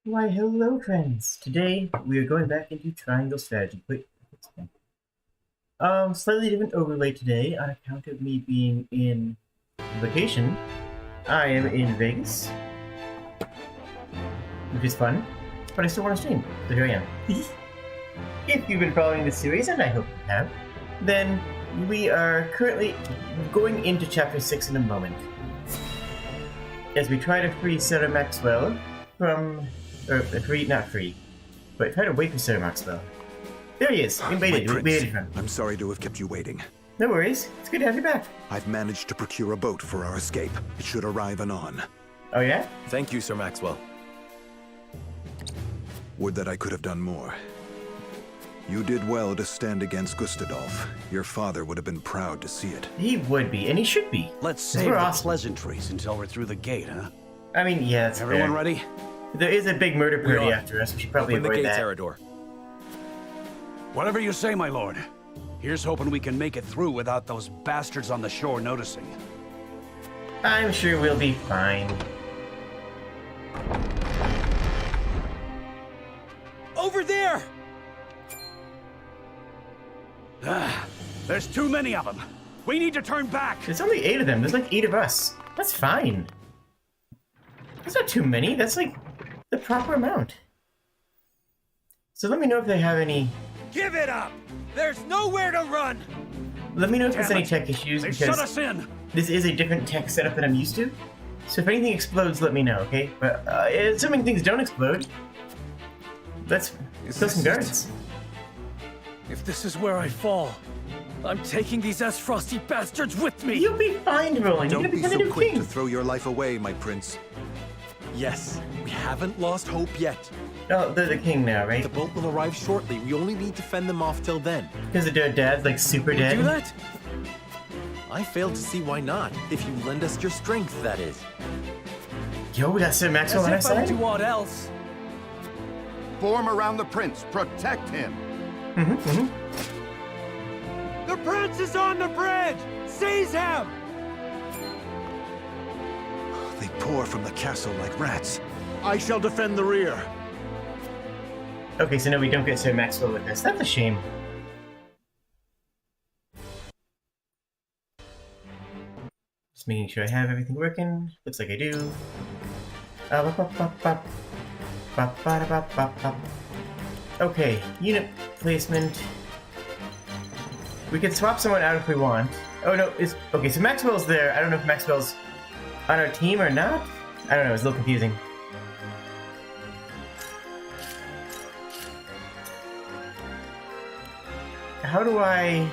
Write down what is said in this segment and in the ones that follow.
Why, hello, friends! Today, we are going back into Triangle Strategy. Wait, slightly different overlay today on account of me being in vacation. I am in Vegas, which is fun, but I still want to stream, so here I am. If you've been following this series, and I hope you have, then we are currently going into Chapter 6 in a moment. As we try to free Sarah Maxwell from... not free, but try to wait for Sarah Maxwell. There he is! We made it. I'm sorry to have kept you waiting. No worries. It's good to have you back. I've managed to procure a boat for our escape. It should arrive anon. Oh yeah? Thank you, Sir Maxwell. Would that I could have done more. You did well to stand against Gustadolf. Your father would have been proud to see it. He would be, and he should be. Let's save the pleasantries until we're through the gate, huh? I mean, yeah, that's Everyone fair. ready? There is a big murder party after us. We should probably Open the avoid gates, that. Erador. Whatever you say, my lord. Here's hoping we can make it through without those bastards on the shore noticing. I'm sure we'll be fine. Over there! There's too many of them. We need to turn back. There's only 8 of them. There's like 8 of us. That's fine. That's not too many. That's like the proper amount. So let me know if they have any... Give it up! There's nowhere to run! Let me know if there's Damn any it. tech issues, They shut because us in! this is a different tech setup than I'm used to. So if anything explodes, let me know, okay? But assuming things don't explode, let's kill some guards. If this is where I fall, I'm taking these S-Frosty bastards with me! You'll be fine, Roland. You're Don't gonna be become the so new quick king. to throw your life away, my prince. Yes, we haven't lost hope yet. Oh, they're the king now, right? The boat will arrive shortly. We only need to fend them off till then. Because their dad's like super dead. Do that? I fail to see why not, if you lend us your strength, that is. Yo, we got Sir Maxwell on our As if I'd side. do aught else. Form around the prince. Protect him. The prince is on the bridge! Seize him! They pour from the castle like rats. I shall defend the rear. Okay, so no, we don't get Sir Maxwell with us. That's a shame. Just making sure I have everything working. Looks like I do. Okay, unit placement. We can swap someone out if we want. Oh no, it's okay. So Maxwell's there. I don't know if Maxwell's on our team or not. I don't know. It's a little confusing. How do I...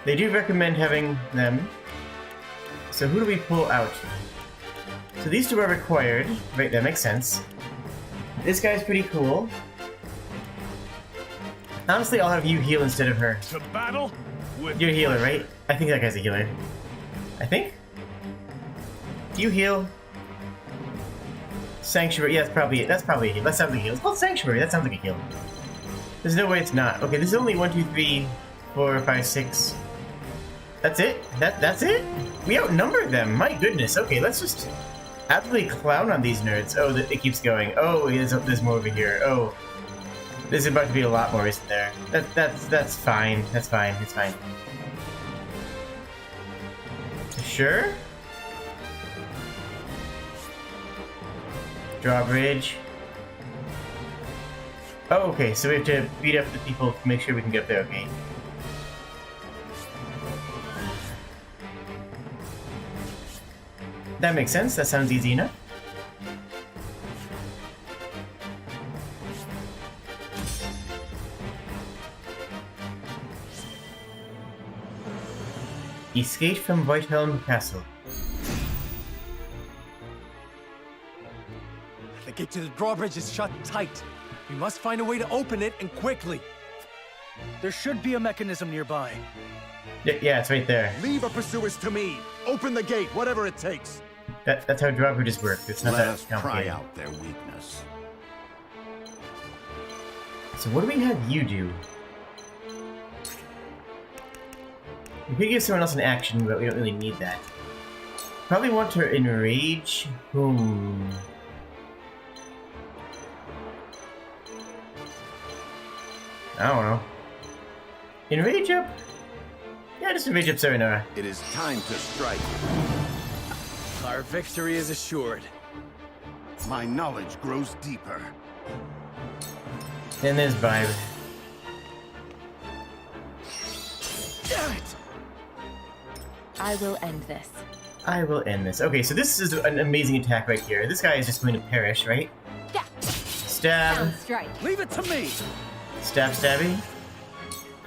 They do recommend having them. So who do we pull out? So these 2 are required. Right, that makes sense. This guy's pretty cool. Honestly, I'll have you heal instead of her. To battle? You're a healer, right? I think that guy's a healer. I think? You heal. Sanctuary, yeah, that's probably it. That's probably a heal. That sounds like a heal. It's called Sanctuary. That sounds like a heal. There's no way it's not. Okay, this is only 1, 2, 3, 4, 5, 6. That's it? That's it? We outnumbered them. My goodness. Okay, let's just absolutely clown on these nerds. Oh, it keeps going. Oh, there's more over here. Oh, there's about to be a lot more, isn't there? That's fine. That's fine. It's fine. Sure? Drawbridge. Oh, okay, so we have to beat up the people to make sure we can get up there, okay. That makes sense, that sounds easy enough. Escape from Whitehelm Castle. The gate to the drawbridge is shut tight. We must find a way to open it, and quickly. There should be a mechanism nearby. Yeah, it's right there. Leave our pursuers to me. Open the gate, whatever it takes. That's how drawbridges work. It's not Let that us pry complicated. out their weakness. So what do we have you do? We could give someone else an action, but we don't really need that. Probably want to enrage whom? I don't know. Enrage up? Yeah, just enrage up Serenora. It is time to strike. Our victory is assured. My knowledge grows deeper. And there's Vibe. I will end this. I will end this. Okay, so this is an amazing attack right here. This guy is just going to perish, right? Yeah. Stab. Sound strike. Leave it to me! Stab stabby.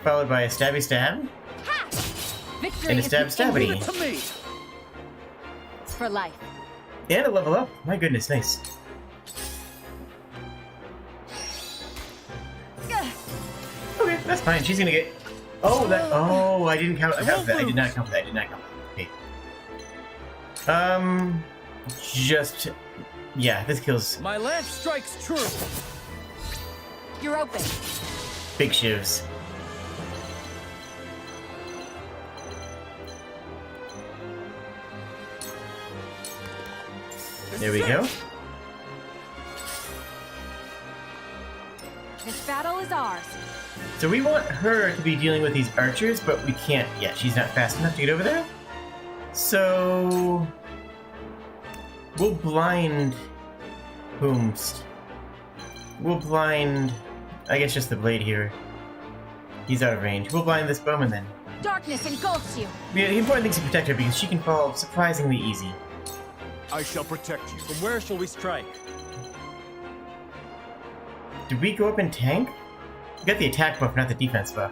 Followed by a stabby stab. Ha! Victory And a is stab the end Leave it stabby. to me! for life. And a level up. My goodness, nice. Okay, that's fine. She's gonna get. Oh, that. Oh, I didn't count that. I did not count that. I did not count that. Okay. Just. Yeah, this kills My lance strikes true! You're open. big shivs. There we go. This battle is ours. So we want her to be dealing with these archers, but we can't yet. She's not fast enough to get over there. So we'll blind Whomst. We'll blind, I guess, just the blade here. He's out of range. We'll blind this bowman then. Darkness engulfs you. The important thing is to protect her because she can fall surprisingly easy. I shall protect you. From where shall we strike? Did we go up in tank? We got the attack buff, not the defense buff.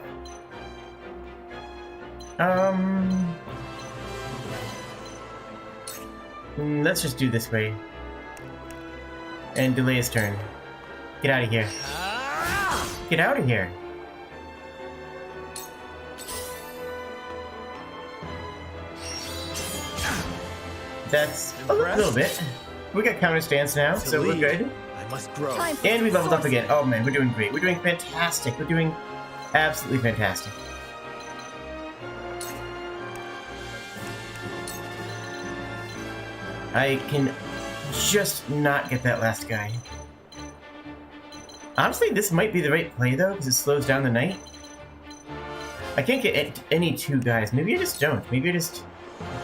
Let's just do this way. And delay his turn. Get out of here. Get out of here. That's a little bit. We got counter stance now, so we're good. I must grow. Time for And we leveled up sourcing. again. Oh man, we're doing great. We're doing fantastic. We're doing absolutely fantastic. I can just not get that last guy. Honestly, this might be the right play though, because it slows down the knight. I can't get any two guys. Maybe I just don't. Maybe I just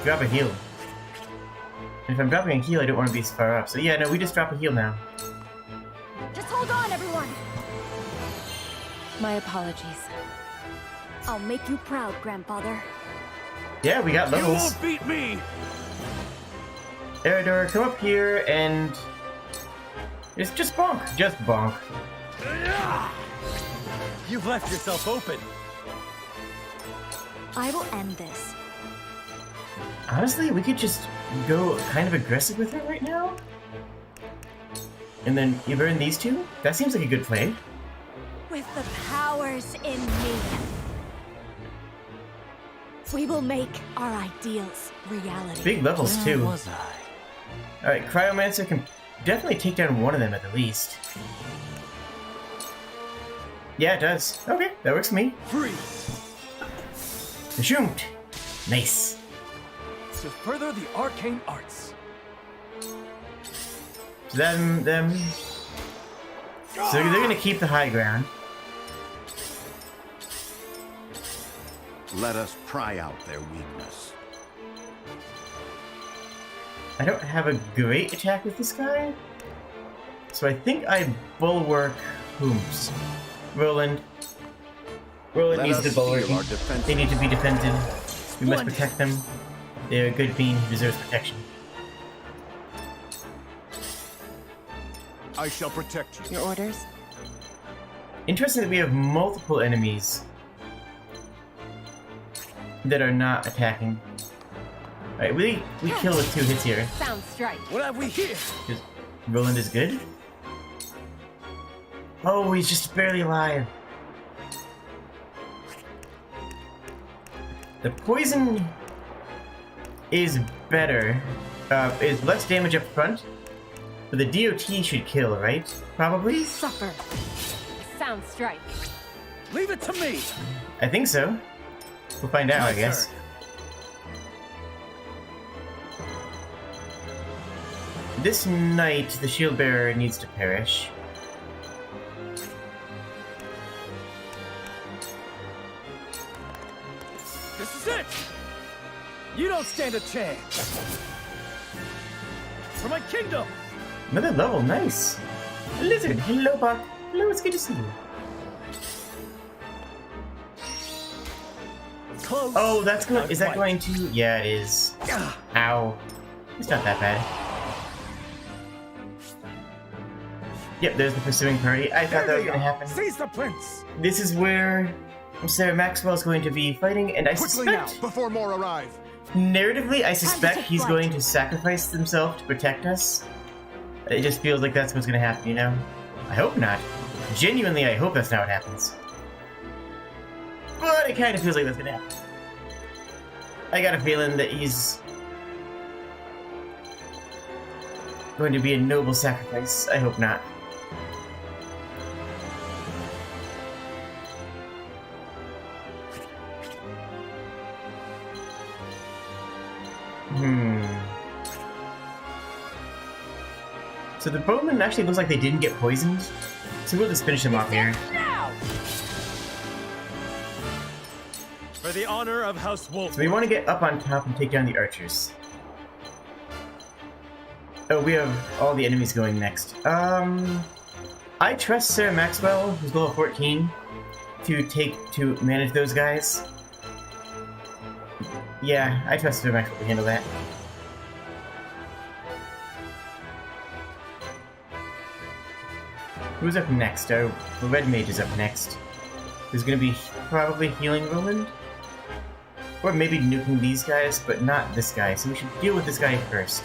drop a heal. And if I'm dropping a heal, I don't want to be as far up. So yeah, no, we just drop a heal now. Just hold on, everyone. My apologies. I'll make you proud, Grandfather. Yeah, we got You levels. won't beat me! Eridor, come up here and just bonk. Just bonk. You've left yourself open. I will end this. Honestly, we could just go kind of aggressive with her right now. And then you burn these two? That seems like a good play. With the powers in me, we will make our ideals reality. Big levels too. Was I? Alright, Cryomancer can definitely take down one of them at the least. Yeah, it does. Okay, that works for me. Freeze! Shoot! Nice. To further the arcane arts. Them. So they're gonna keep the high ground. Let us pry out their weakness. I don't have a great attack with this guy. So I think I bulwark Whomst. Roland. Roland Let needs us to bulwark. seal our defenses. They need to be defended. We must protect them. They're a good being who deserves protection. I shall protect you. Your orders? Interesting that we have multiple enemies that are not attacking. Alright, we kill with 2 hits here. Sound strike. What have we here? Because Roland is good. Oh, he's just barely alive. The poison is better. Is less damage up front. But the DOT should kill, right? Probably? Suffer. Sound strike. Leave it to me! I think so. We'll find out, I guess. turn. This knight, the shield bearer, needs to perish. This is it! You don't stand a chance! For my kingdom! Another level, nice. Lizard, hello, Buck. Hello, it's good to see you. Close. Oh, that's going. Not Is that quite. going to? Yeah, it is. Ow. It's not that bad. Yep, there's the pursuing party. I thought that was going to happen. Seize the prince! This is where Sir Maxwell's going to be fighting, and I Quickly now, suspect, before more arrive. narratively, I suspect take he's flight. going to sacrifice himself to protect us. It just feels like that's what's going to happen, you know? I hope not. Genuinely, I hope that's not what happens. But it kind of feels like that's going to happen. I got a feeling that he's going to be a noble sacrifice. I hope not. So the bowman actually looks like they didn't get poisoned. So we'll just finish them off here. Now! For the honor of House Wolf. So we want to get up on top and take down the archers. Oh, we have all the enemies going next. I trust Sir Maxwell, who's level 14, to manage those guys. Yeah, I trust Sir Maxwell to handle that. Who's up next? Oh, the red mage is up next. Who's gonna be probably healing Roland? Or maybe nuking these guys, but not this guy, so we should deal with this guy first.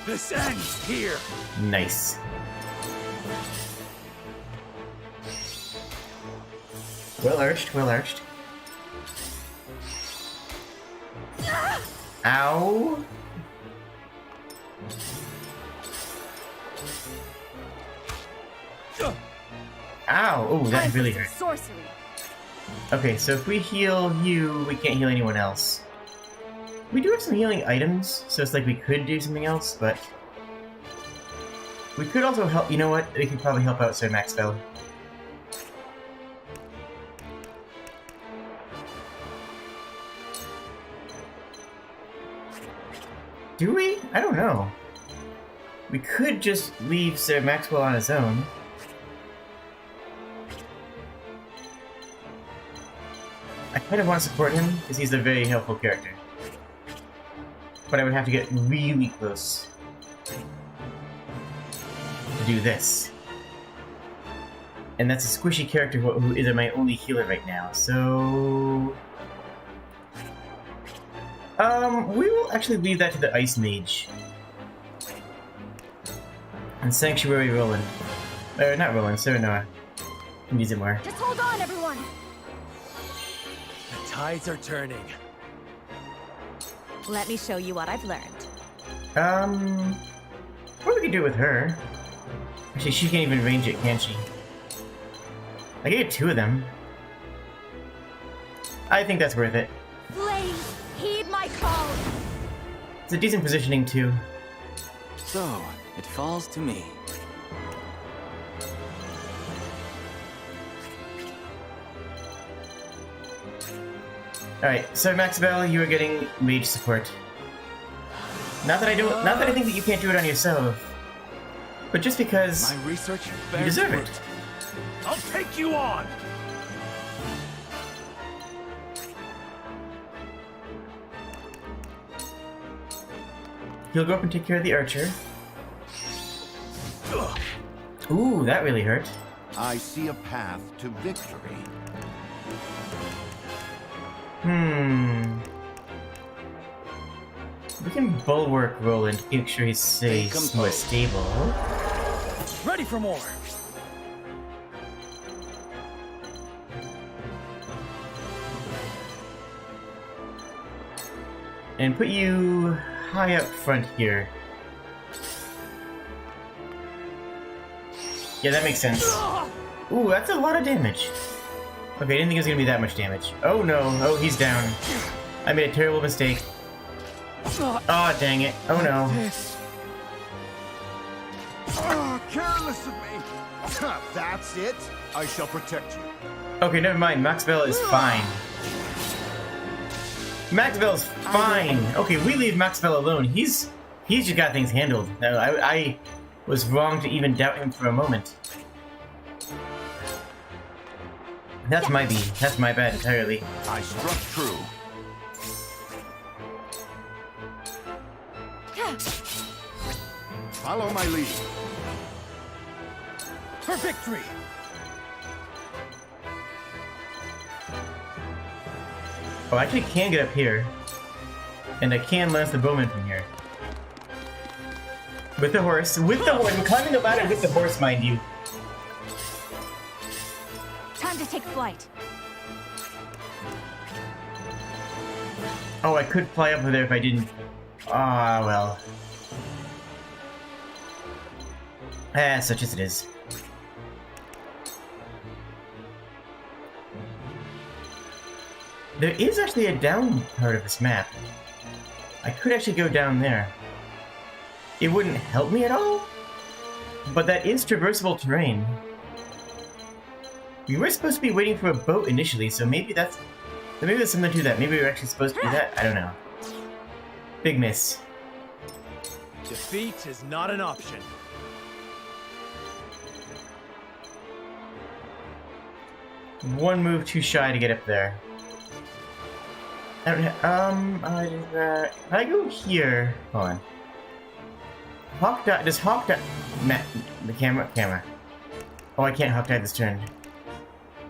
This ends here! Nice. Well arched, well arched. Ow! Ow! Oh, that Time for really some hurt. sorcery. Okay, so if we heal you, we can't heal anyone else. We do have some healing items, so it's like we could do something else, but... we could also help... You know what? We could probably help out Sir Maxwell. Do we? I don't know. We could just leave Sir Maxwell on his own. I kind of want to support him, because he's a very helpful character. But I would have to get really close to do this. And that's a squishy character who is my only healer right now, so... we will actually leave that to the Ice Mage. And Sanctuary Roland. Not Roland, Serenora. Can use it more. Just hold on, everyone! The tides are turning. Let me show you what I've learned. What we can do with her? Actually, she can't even range it, can she? I can get two of them. I think that's worth it. Blaze, heed my call! It's a decent positioning, too. So, it falls to me. Alright, so Maxwell, you are getting mage support. Not that I think that you can't do it on yourself. But just because My research you deserve fruit. it. I'll take you on! He'll go up and take care of the archer. Ooh, that really hurt. I see a path to victory. We can bulwark Roland to make sure he stays more composed. stable. Ready for more! And put you high up front here. Yeah, that makes sense. Ooh, that's a lot of damage. Okay, I didn't think it was gonna be that much damage. Oh no, oh, he's down. I made a terrible mistake. Oh, dang it. Oh, no. Oh, careless of me. That's it. I shall protect you. Okay, never mind. Maxwell is fine. Maxwell's fine. Okay, we leave Maxwell alone. He's just got things handled. No, I was wrong to even doubt him for a moment. That's my B. That's my bad entirely. I struck true. Follow my lead. For victory! Oh, I actually can get up here. And I can lance the bowman from here. With the horse. With the horse. I'm climbing the ladder with the horse, mind you. Time to take flight. Oh, I could fly up there if I didn't. Ah, well. Ah, such as it is. There is actually a down part of this map. I could actually go down there. It wouldn't help me at all, but that is traversable terrain. We were supposed to be waiting for a boat initially, so maybe there's something to that. Maybe we were actually supposed to do that. I don't know. Big miss. Defeat is not an option. One move too shy to get up there. I don't have, can I go here? Hold on. Hawk dive, does Hawk dive, the camera. Oh, I can't Hawk dive this turn.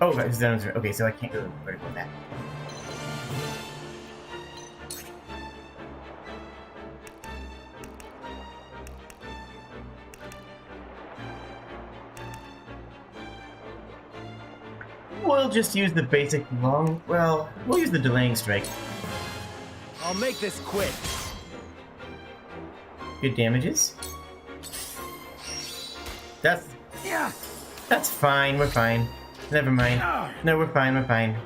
Oh, it's down, okay, so I can't go vertical with that. We'll just use the basic long, well, we'll use the delaying strike. I'll make this quick. Good damages. That's fine, we're fine. Never mind. No, we're fine, we're fine.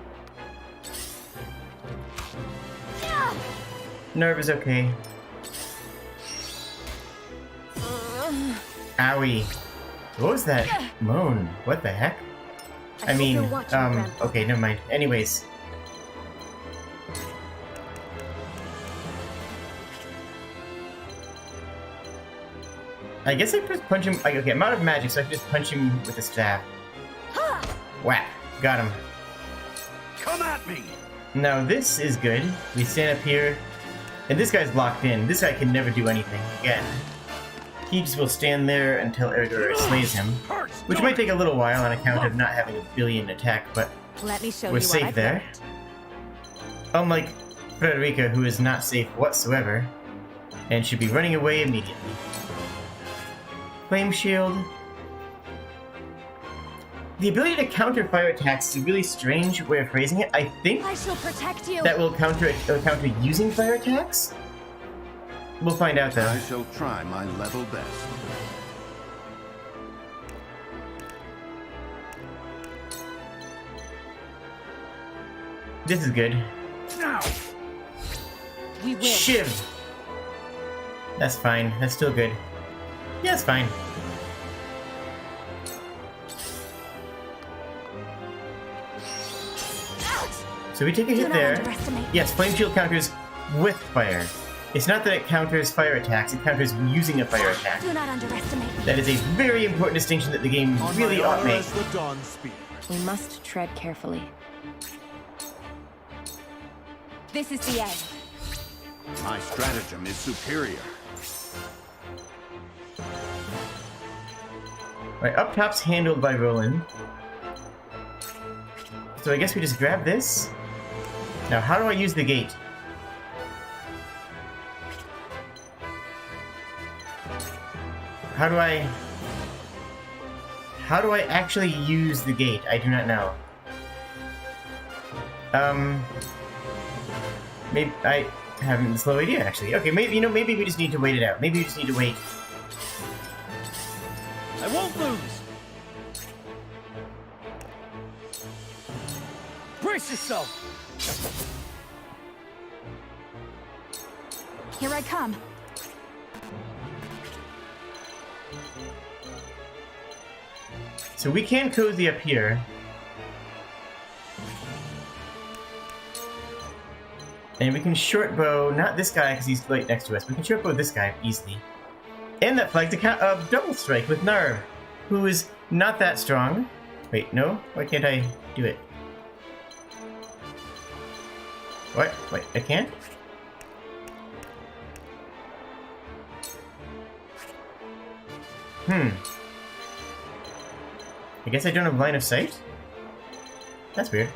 Nerve is okay. Owie. What was that moan? What the heck? I mean, okay, never mind. Anyways. I guess I just punch him. Okay, I'm out of magic, so I can just punch him with the staff. Whack. Got him. Come at me! Now, this is good. We stand up here, and this guy's locked in. This guy can never do anything again. He just will stand there until Ergor slays him, which might take a little while on account of not having a billion attack, but Let me show we're you safe what I've there. learned. Unlike Frederica, who is not safe whatsoever, and should be running away immediately. Flame Shield. The ability to counter fire attacks is a really strange way of phrasing it. I think I shall protect you. that will counter using fire attacks? We'll find out though. I shall try my level best. This is good. Now! We win. Shiv! That's fine. That's still good. Yeah, it's fine. So we take a Do hit not there. underestimate. Yes, Flame Shield counters with fire. It's not that it counters fire attacks, it counters using a fire attack. Do not underestimate. That is a very important distinction that the game really ought to make. The dawn speed. We must tread carefully. This is the end. My stratagem is superior. Right, up top's handled by Roland. So I guess we just grab this. Now, how do I use the gate? How do I actually use the gate? I do not know. Maybe I haven't the slow idea actually. Okay, maybe maybe we just need to wait it out. Maybe we just need to wait. I won't lose. Brace yourself. Here I come. So we can cozy up here. And we can short bow, not this guy because he's right next to us, we can short bow this guy easily. And that flags a double strike with Narv, who is not that strong. Wait, no? Why can't I do it? What? Wait, I can't? I guess I don't have line of sight? That's weird.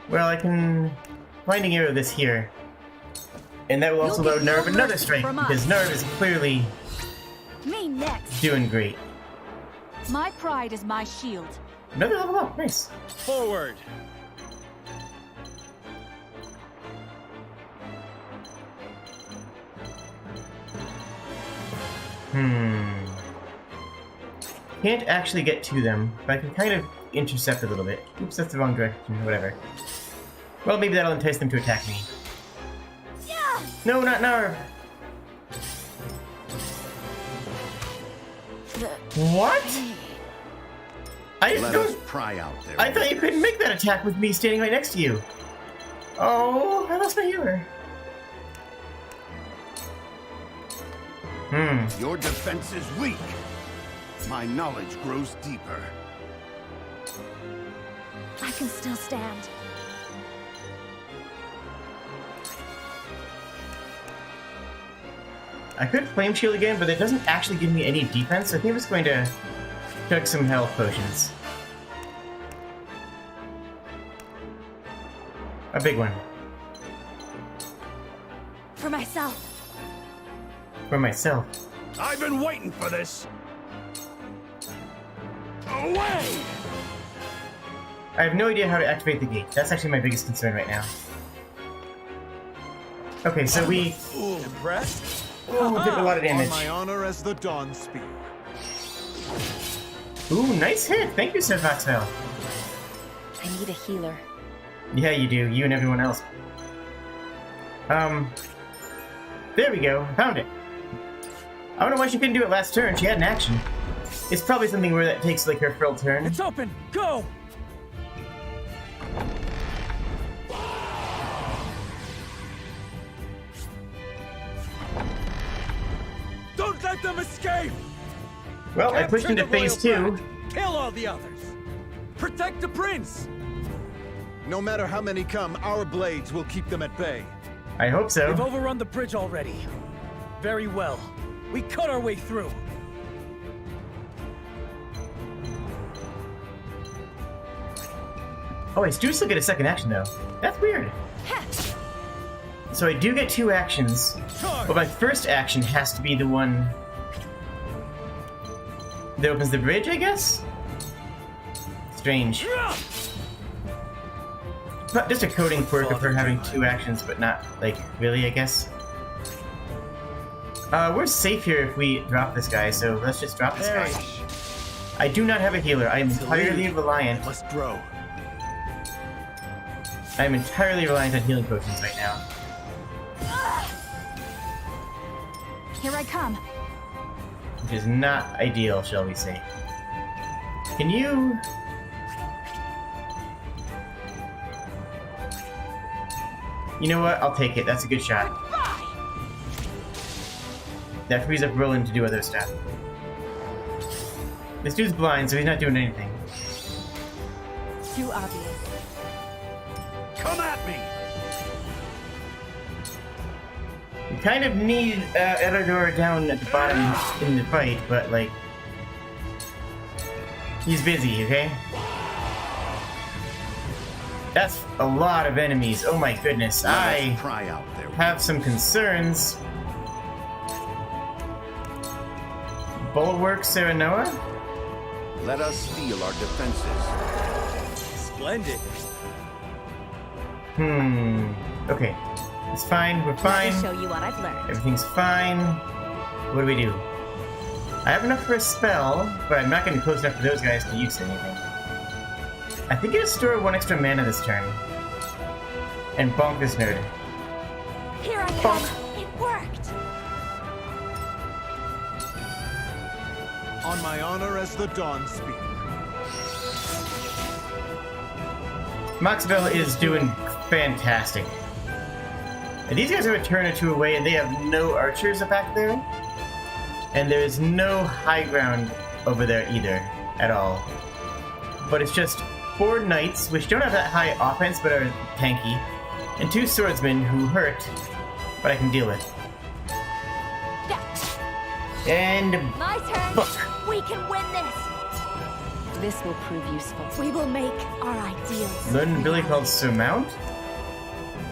Well, I can blinding arrow this here. And that will also You'll load get Narv no another mercy strike, from us. because Narv is clearly Me next. doing great. My pride is my shield. Another level up, nice. Forward. Can't actually get to them, but I can kind of intercept a little bit. Oops, that's the wrong direction, whatever. Well, maybe that'll entice them to attack me. Yeah! No, not Narv! What? I Let us don't... pry out there. I thought you couldn't make that attack with me standing right next to you. Oh, I lost my healer. Your defense is weak. My knowledge grows deeper. I can still stand. I could Flame Shield again, but it doesn't actually give me any defense, so I think I'm just going to chug some health potions. A big one. For myself. For myself. I've been waiting for this. Away! I have no idea how to activate the gate. That's actually my biggest concern right now. Okay, so we... Impressed? Oh, we did a lot of damage. On my honor as the Dawn Spear. Ooh, nice hit! Thank you, Sir Voxel. I need a healer. Yeah, you do. You and everyone else. There we go. Found it. I don't know why she couldn't do it last turn. She had an action. It's probably something where that takes, like, her full turn. It's open. Go. Don't let them escape. Well, I pushed Capture into the royal phase 2. bride. Kill all the others. Protect the prince. No matter how many come, our blades will keep them at bay. I hope so. They've overrun the bridge already. Very well. We cut our way through. Oh, I do still get a second action, though. That's weird. So I do get 2 actions, but my first action has to be the one that opens the bridge, I guess? Strange. Not just a coding quirk of her having 2 actions, but not, like, really, I guess. We're safe here if we drop this guy, so let's just drop this guy. I do not have a healer. I am entirely reliant. Must grow. I am entirely reliant on healing potions right now. Here I come. Which is not ideal, shall we say. Can you... You know what? I'll take it. That's a good shot. That frees up Roland to do other stuff. This dude's blind, so he's not doing anything. Too obvious. Come at me! We kind of need Elador down at the bottom in the fight, but, like... He's busy, okay? That's a lot of enemies. Oh my goodness. I Pry out there. have some concerns. Bulwark Serenoa? Let us steel our defenses. Splendid. Okay. It's fine. We're Let fine. me show you what I've learned. Everything's fine. What do we do? I have enough for a spell, but I'm not getting close enough to those guys to use anything. I think it'll store 1 extra mana this turn. and bonk this nerd. Here I come. It worked. On my honor as the Dawn Speaker. Maxwell is doing fantastic. And these guys are a turn or two away, and they have no archers back there. And there's no high ground over there either, at all. But it's just 4 knights, which don't have that high offense but are tanky, and 2 swordsmen who hurt, but I can deal with. And My turn. fuck. We can win this. This will prove useful. We will make our ideals. Learn ability called Surmount.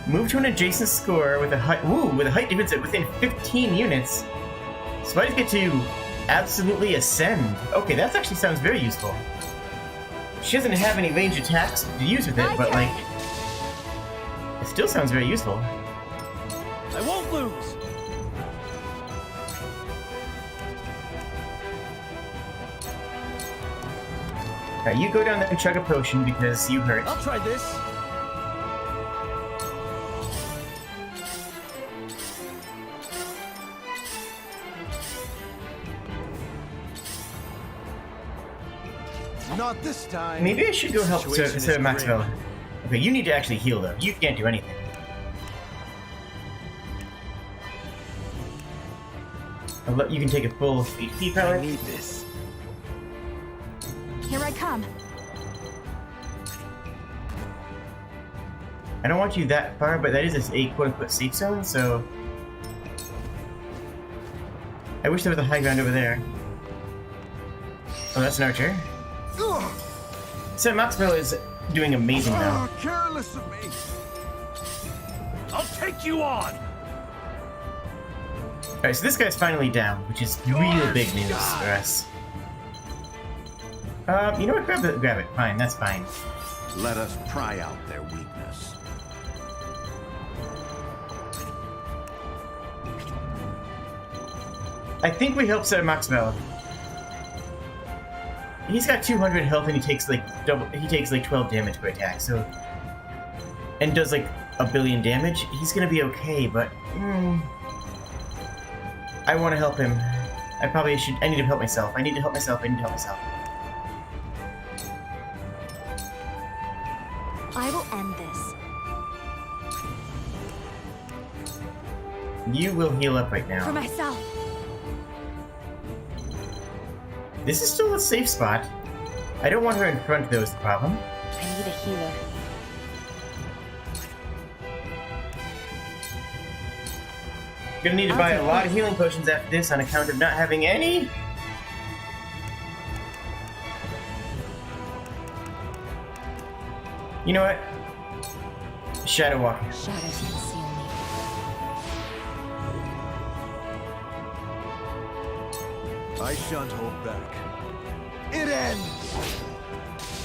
Move to an adjacent score with a height. Ooh, with a height difference within 15 units. Spiders get to absolutely ascend. Okay, that actually sounds very useful. She doesn't have any range attacks to use with it, My but turn. like, it still sounds very useful. I won't lose. Alright, you go down there and chug a potion because you hurt. I'll try this. Not this time. Maybe I should go help Situation is Sir Maxwell. grim. Okay, you need to actually heal though. You can't do anything. You can take a full HP I power. need this. Here I come. I don't want you that far, but that is a quote-unquote safe zone, so... I wish there was a high ground over there. Oh, that's an archer. Ugh. So Maxwell is doing amazing now. Careless of me. I'll take you on! Alright, so this guy's finally down, which is real big news for us. You know what? Grab it. Fine, that's fine. Let us pry out their weakness. I think we help Sir Maxwell. He's got 200 health and he takes like 12 damage per attack, so... And does like a billion damage. He's gonna be okay, but... I want to help him. I need to help myself. I need to help myself. I will end this. You will heal up right For now. myself. This is still a safe spot. I don't want her in front though is the problem. I need a healer. Gonna need to buy a lot of healing potions after this on account of not having any. You know what? Shadow Walker. Shadows conceal me. I shan't hold back. It ends!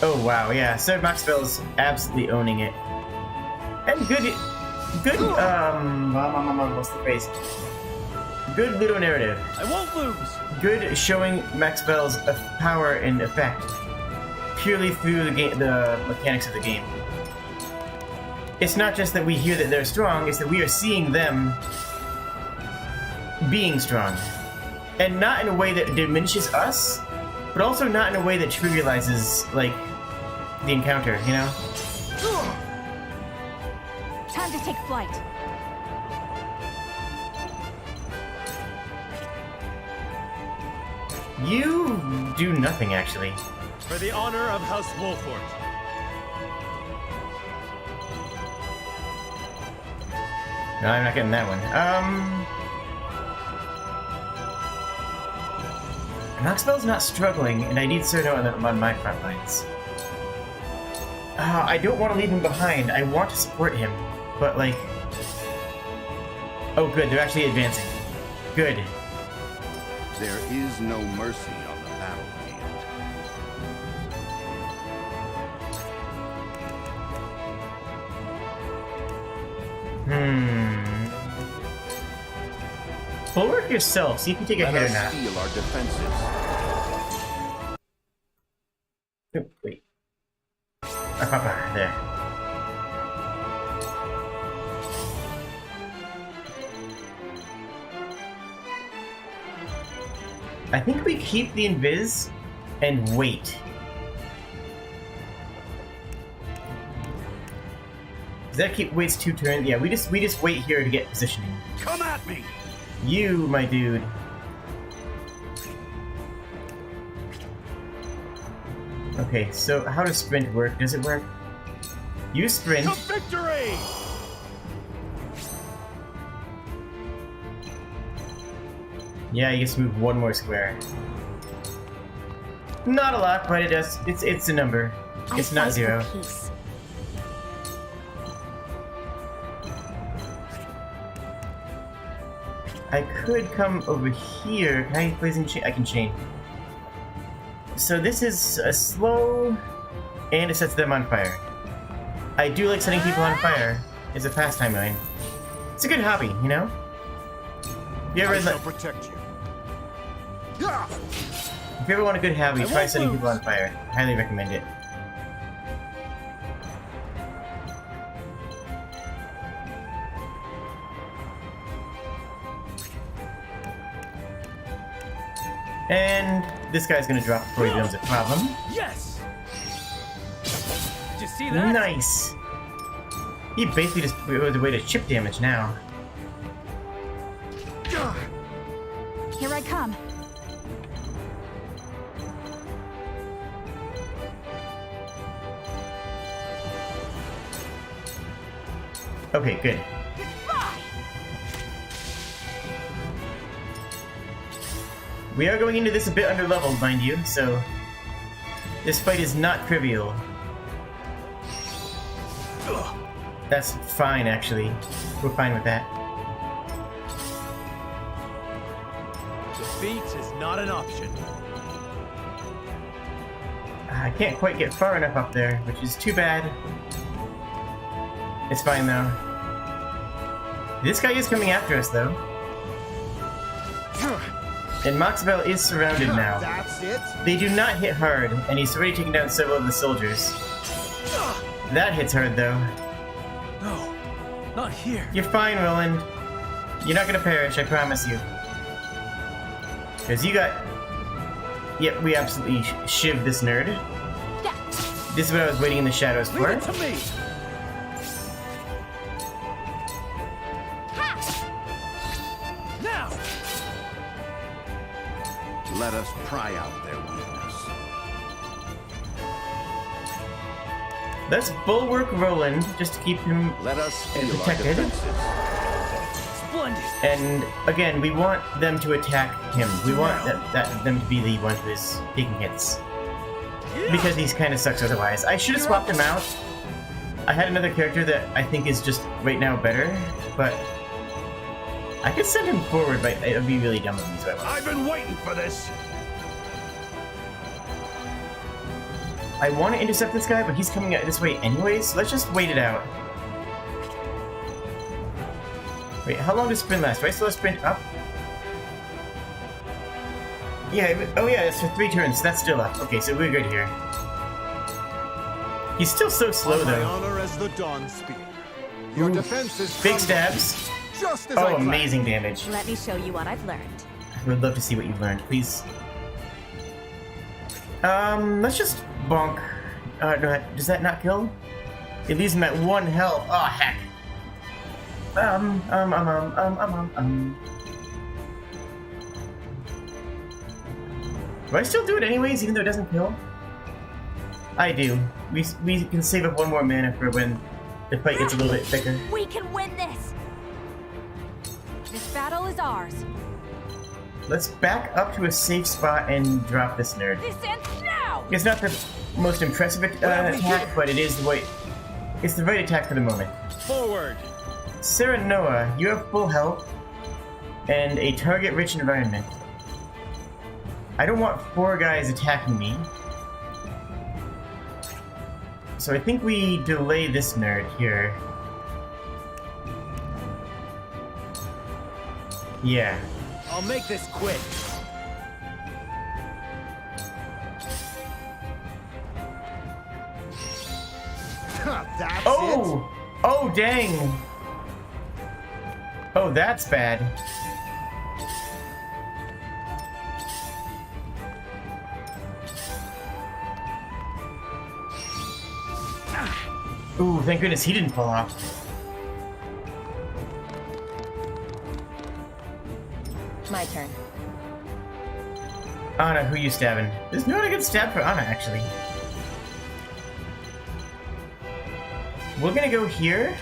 Oh wow, yeah, Sir Maxwell's absolutely owning it. And good, what's the phrase? Good little narrative. I won't lose. Good showing Maxwell's power and effect purely through the mechanics of the game. It's not just that we hear that they're strong, it's that we are seeing them being strong. And not in a way that diminishes us, but also not in a way that trivializes, like, the encounter, you know? Time to take flight. You do nothing, actually. For the honor of House Wolfort. No, I'm not getting that one. Maxwell's not struggling, and I need Cerno on my front lines. I don't want to leave him behind. I want to support him, but like... Oh, good. They're actually advancing. Good. There is no mercy on the battlefield. Bulwark yourself. See if you take a Let hit or us not. steal our defenses. Oh, wait. There. I think we keep the invis and wait. Does that keep waits 2 turns? Yeah, we just wait here to get positioning. Come at me! You, my dude. Okay, so how does sprint work? Does it work? Use sprint. To victory! Yeah, you just move 1 more square. Not a lot, but it does. It's a number. It's not 0. Peace. I could come over here. Can I place in chain? I can chain. So this is a slow, and it sets them on fire. I do like setting people on fire. It's a pastime of mine. It's a good hobby, you know? You ever I shall protect you. if you ever want a good hobby, try setting people on fire. I highly recommend it. And this guy's gonna drop before he becomes a problem. Yes! Did you see that? Nice! He basically just goes away to chip damage now. Here I come. Okay, good. We are going into this a bit underleveled, mind you, so this fight is not trivial. That's fine, actually. We're fine with that. Defeat is not an option. I can't quite get far enough up there, which is too bad. It's fine, though. This guy is coming after us, though. And Moxbell is surrounded now. That's it. They do not hit hard, and he's already taken down several of the soldiers. That hits hard, though. No, not here. You're fine, Roland. You're not gonna perish, I promise you. Because you got... Yep, we absolutely shivved this nerd. Yeah. This is what I was waiting in the shadows Leave for. it to me. Now. Let us pry out their weakness. Let's bulwark Roland, just to keep him Let us feel our protected. defenses. Splendid. And again, we want them to attack him. We want them to be the one who is taking hits. Because he's kind of sucks otherwise. I should have swapped him out. I had another character that I think is just right now better, but I could send him forward, but it would be really dumb of me, so I won't. I've been waiting for this! I want to intercept this guy, but he's coming out this way anyways, so let's just wait it out. Wait, how long does sprint last? Do I still have sprint up? Yeah, oh yeah, it's for 3 turns, so that's still up. Okay, so we're good here. He's still so slow, On my though. honor as the Dawn Spear. Your defense is Big stabs. just as I Oh, planned. amazing damage. Let me show you what I've learned. I would love to see what you've learned, please. Let's just bonk. No, does that not kill? It leaves him at 1 health. Oh, heck. Do I still do it anyways, even though it doesn't kill? I do. We can save up 1 more mana for when the fight gets a little bit thicker. We can win this! This battle is ours. Let's back up to a safe spot and drop this nerd. This ends now! It's not the most impressive attack, but it is the right. It's the right attack for the moment. Forward. Sarah Noah, you have full health and a target-rich environment. I don't want 4 guys attacking me, so I think we delay this nerd here. Yeah. I'll make this quick. That's Oh! Oh, dang! Oh, that's bad. Ooh, thank goodness he didn't fall off. My turn. Anna, who you stabbing? There's not a good stab for Anna, actually. We're gonna go here,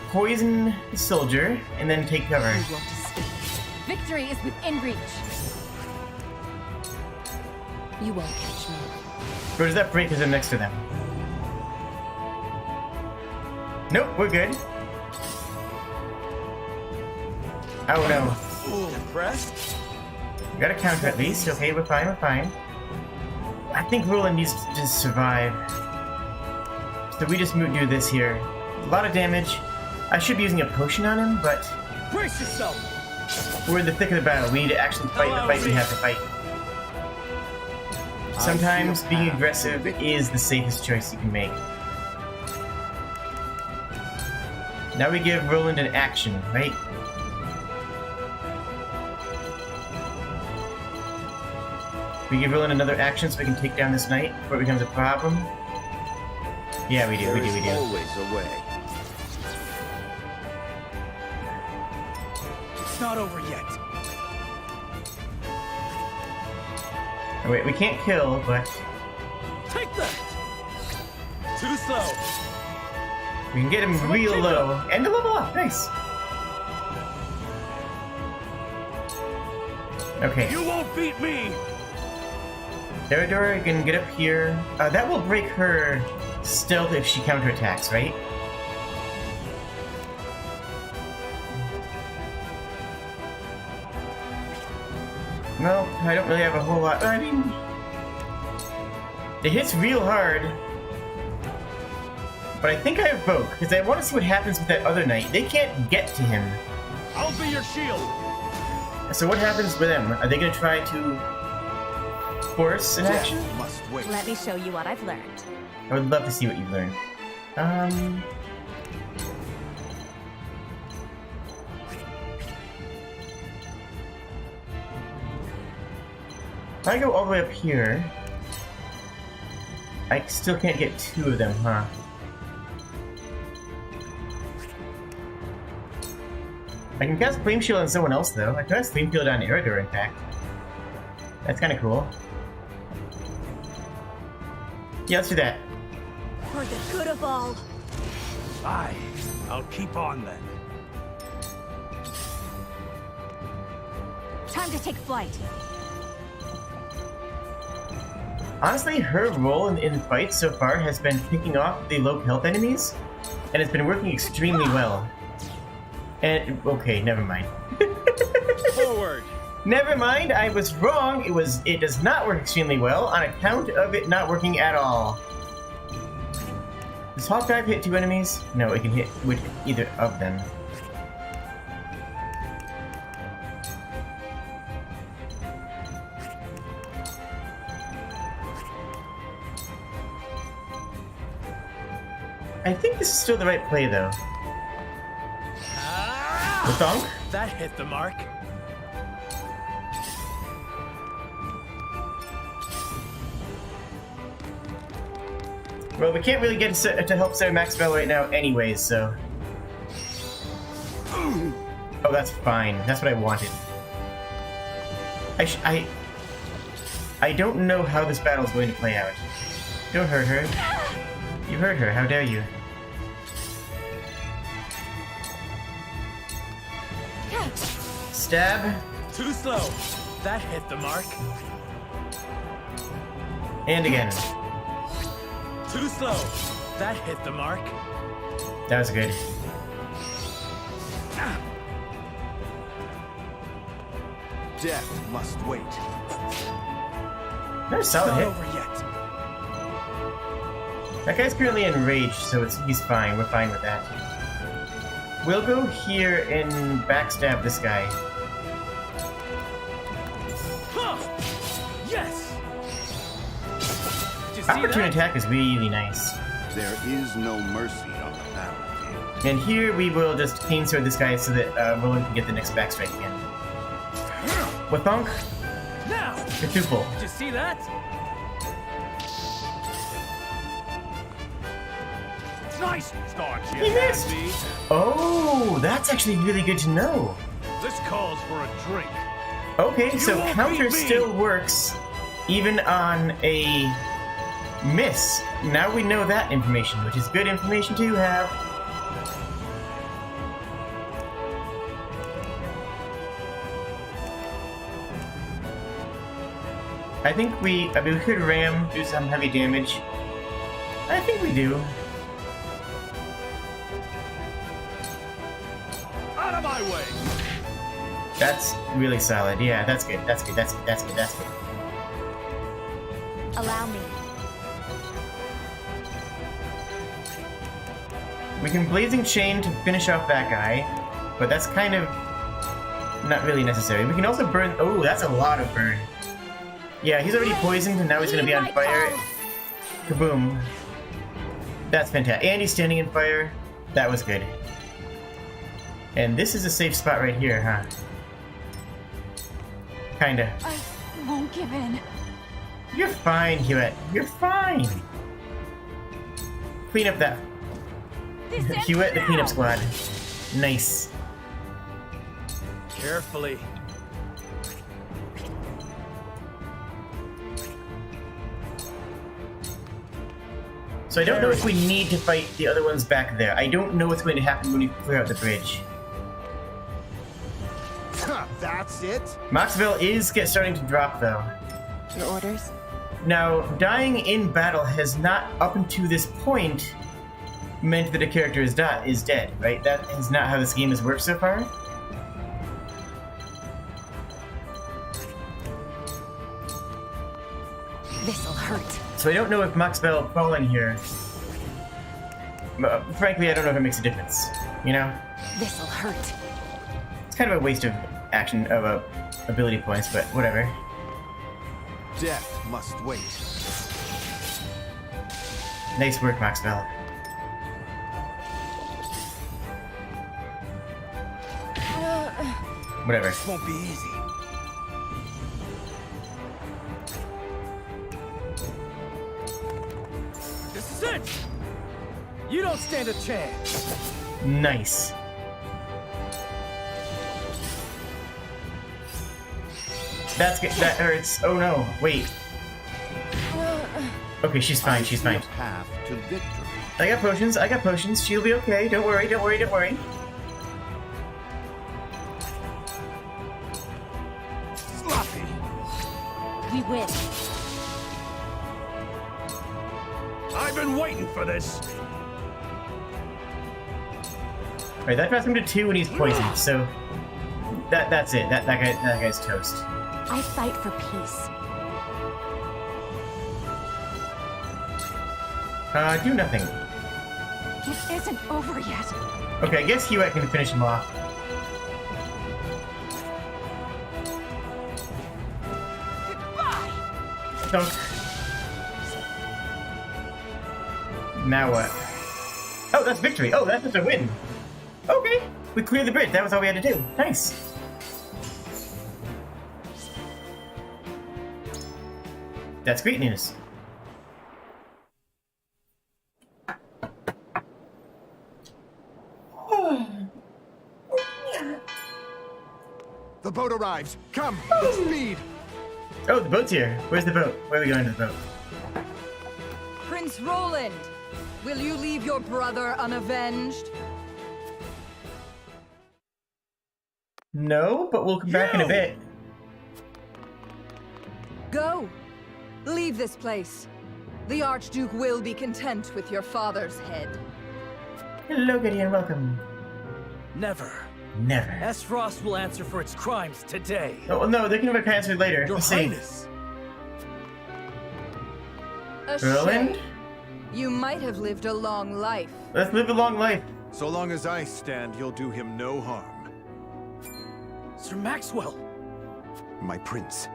poison the soldier, and then take cover. You won't escape. Victory is within reach. You won't catch me. Or does that break because I'm next to them? Nope, we're good. Oh no. Impressed? We got a counter at least. Okay, we're fine, we're fine. I think Roland needs to just survive. So we just do this here. A lot of damage. I should be using a potion on him, but Brace yourself! we're in the thick of the battle. We need to actually fight the fight we have to fight. Sometimes being aggressive is the safest choice you can make. Now we give Roland an action, right? We give Roland another action so we can take down this knight before it becomes a problem. Yeah, we do. There's always a way. It's not over yet. Oh, wait, we can't kill, but Take that! Too slow. we can get him real low and a level up. Nice. Okay. You won't beat me! Theodora can get up here. That will break her stealth if she counterattacks, right? No, I don't really have a whole lot. I mean, it hits real hard. But I think I have both, because I want to see what happens with that other knight. They can't get to him. I'll be your shield! So what happens with them? Are they going to try to force an action? Death must wait. Let me show you what I've learned. I would love to see what you've learned. If I go all the way up here, I still can't get two of them, huh? I can cast Flame Shield on someone else, though. I can cast Flame Shield on Eridor, in fact. That's kind of cool. Yeah, let's do that. For the good of all. Aye, I'll keep on then. Time to take flight. Honestly, her role in fights so far has been picking off the low health enemies, and it's been working extremely well. And okay, never mind. Forward! Never mind, I was wrong. It does not work extremely well on account of it not working at all. Does Hawk Dive hit two enemies? No, it can hit with either of them. I think this is still the right play, though. The thunk? That hit the mark. Well, we can't really get to help Sarah max spell right now anyways, so... Oh, that's fine. That's what I wanted. I don't know how this battle is going to play out. Don't hurt her. You hurt her. How dare you? Stab. Too slow. That hit the mark. And again. Too slow. That hit the mark. That was good. Death must wait. Another solid Not hit. over yet. That guy's currently enraged, so he's fine. We're fine with that. We'll go here and backstab this guy. Huh. Yes. Did you see Opportune that? attack is really nice. There is no mercy on the battlefield. And here we will just cane sword this guy so that Roland can get the next backstrike again. Wathonk, Now. you're too full. Did you see that? Nice! Thought you He had missed. me. Oh, that's actually really good to know. This calls for a drink. Okay, so won't counter beat me. still works even on a miss. Now we know that information, which is good information to have. I think we could ram, do some heavy damage. I think we do. Out of my way! That's really solid. Yeah, that's good. That's good. That's good. That's good. That's good. Allow me. We can Blazing Chain to finish off that guy, but that's kind of not really necessary. We can also burn. Oh, that's a lot of burn. Yeah, he's already poisoned, and now he's gonna be on fire. Kaboom. That's fantastic. And he's standing in fire. That was good. And this is a safe spot right here, huh? Kinda. I won't give in. You're fine, Hewitt. You're fine. Clean up that. This ends Hewitt, the now. cleanup squad. Nice. Carefully. So I don't know if we need to fight the other ones back there. I don't know what's going to happen when we clear out the bridge. That's it? Moxville is starting to drop, though. Your orders? Now, dying in battle has not, up until this point, meant that a character is dead, right? That is not how this game has worked so far. This'll hurt. So I don't know if Moxville falling here... frankly, I don't know if it makes a difference, you know? This'll hurt. It's kind of a waste of action, of ability points, but whatever. Death must wait. Nice work, Moxville. Whatever. This won't be easy. This is it! You don't stand a chance. Nice. That's good. That hurts. Oh no. Wait. Okay, she's fine. I She's see a fine. path to victory. I got potions. I got potions. She'll be okay. Don't worry. Don't worry. Don't worry. Sloppy. We win. I've been waiting for this. Alright, that drops him to 2 and he's poisoned. So that's it. That guy's toast. I fight for peace. Do nothing. It isn't over yet. Okay, I guess Hewitt can finish him off. Goodbye. Dunk. Now what? Oh, that's victory. Oh, that's just a win. Okay, we cleared the bridge. That was all we had to do. Nice. That's great news. The boat arrives. Come, with speed. Oh, the boat's here. Where's the boat? Where are we going to the boat? Prince Roland, will you leave your brother unavenged? No, but we'll come back in a bit. Go. Leave this place. The Archduke will be content with your father's head. Hello, Gideon. Welcome. Never. Never. S. Frost will answer for its crimes today. Oh, no, they can have a answer later. Your Let's see. Highness. A Roland? shame. You might have lived a long life. Let's live a long life. So long as I stand, you'll do him no harm. Sir Maxwell. My prince,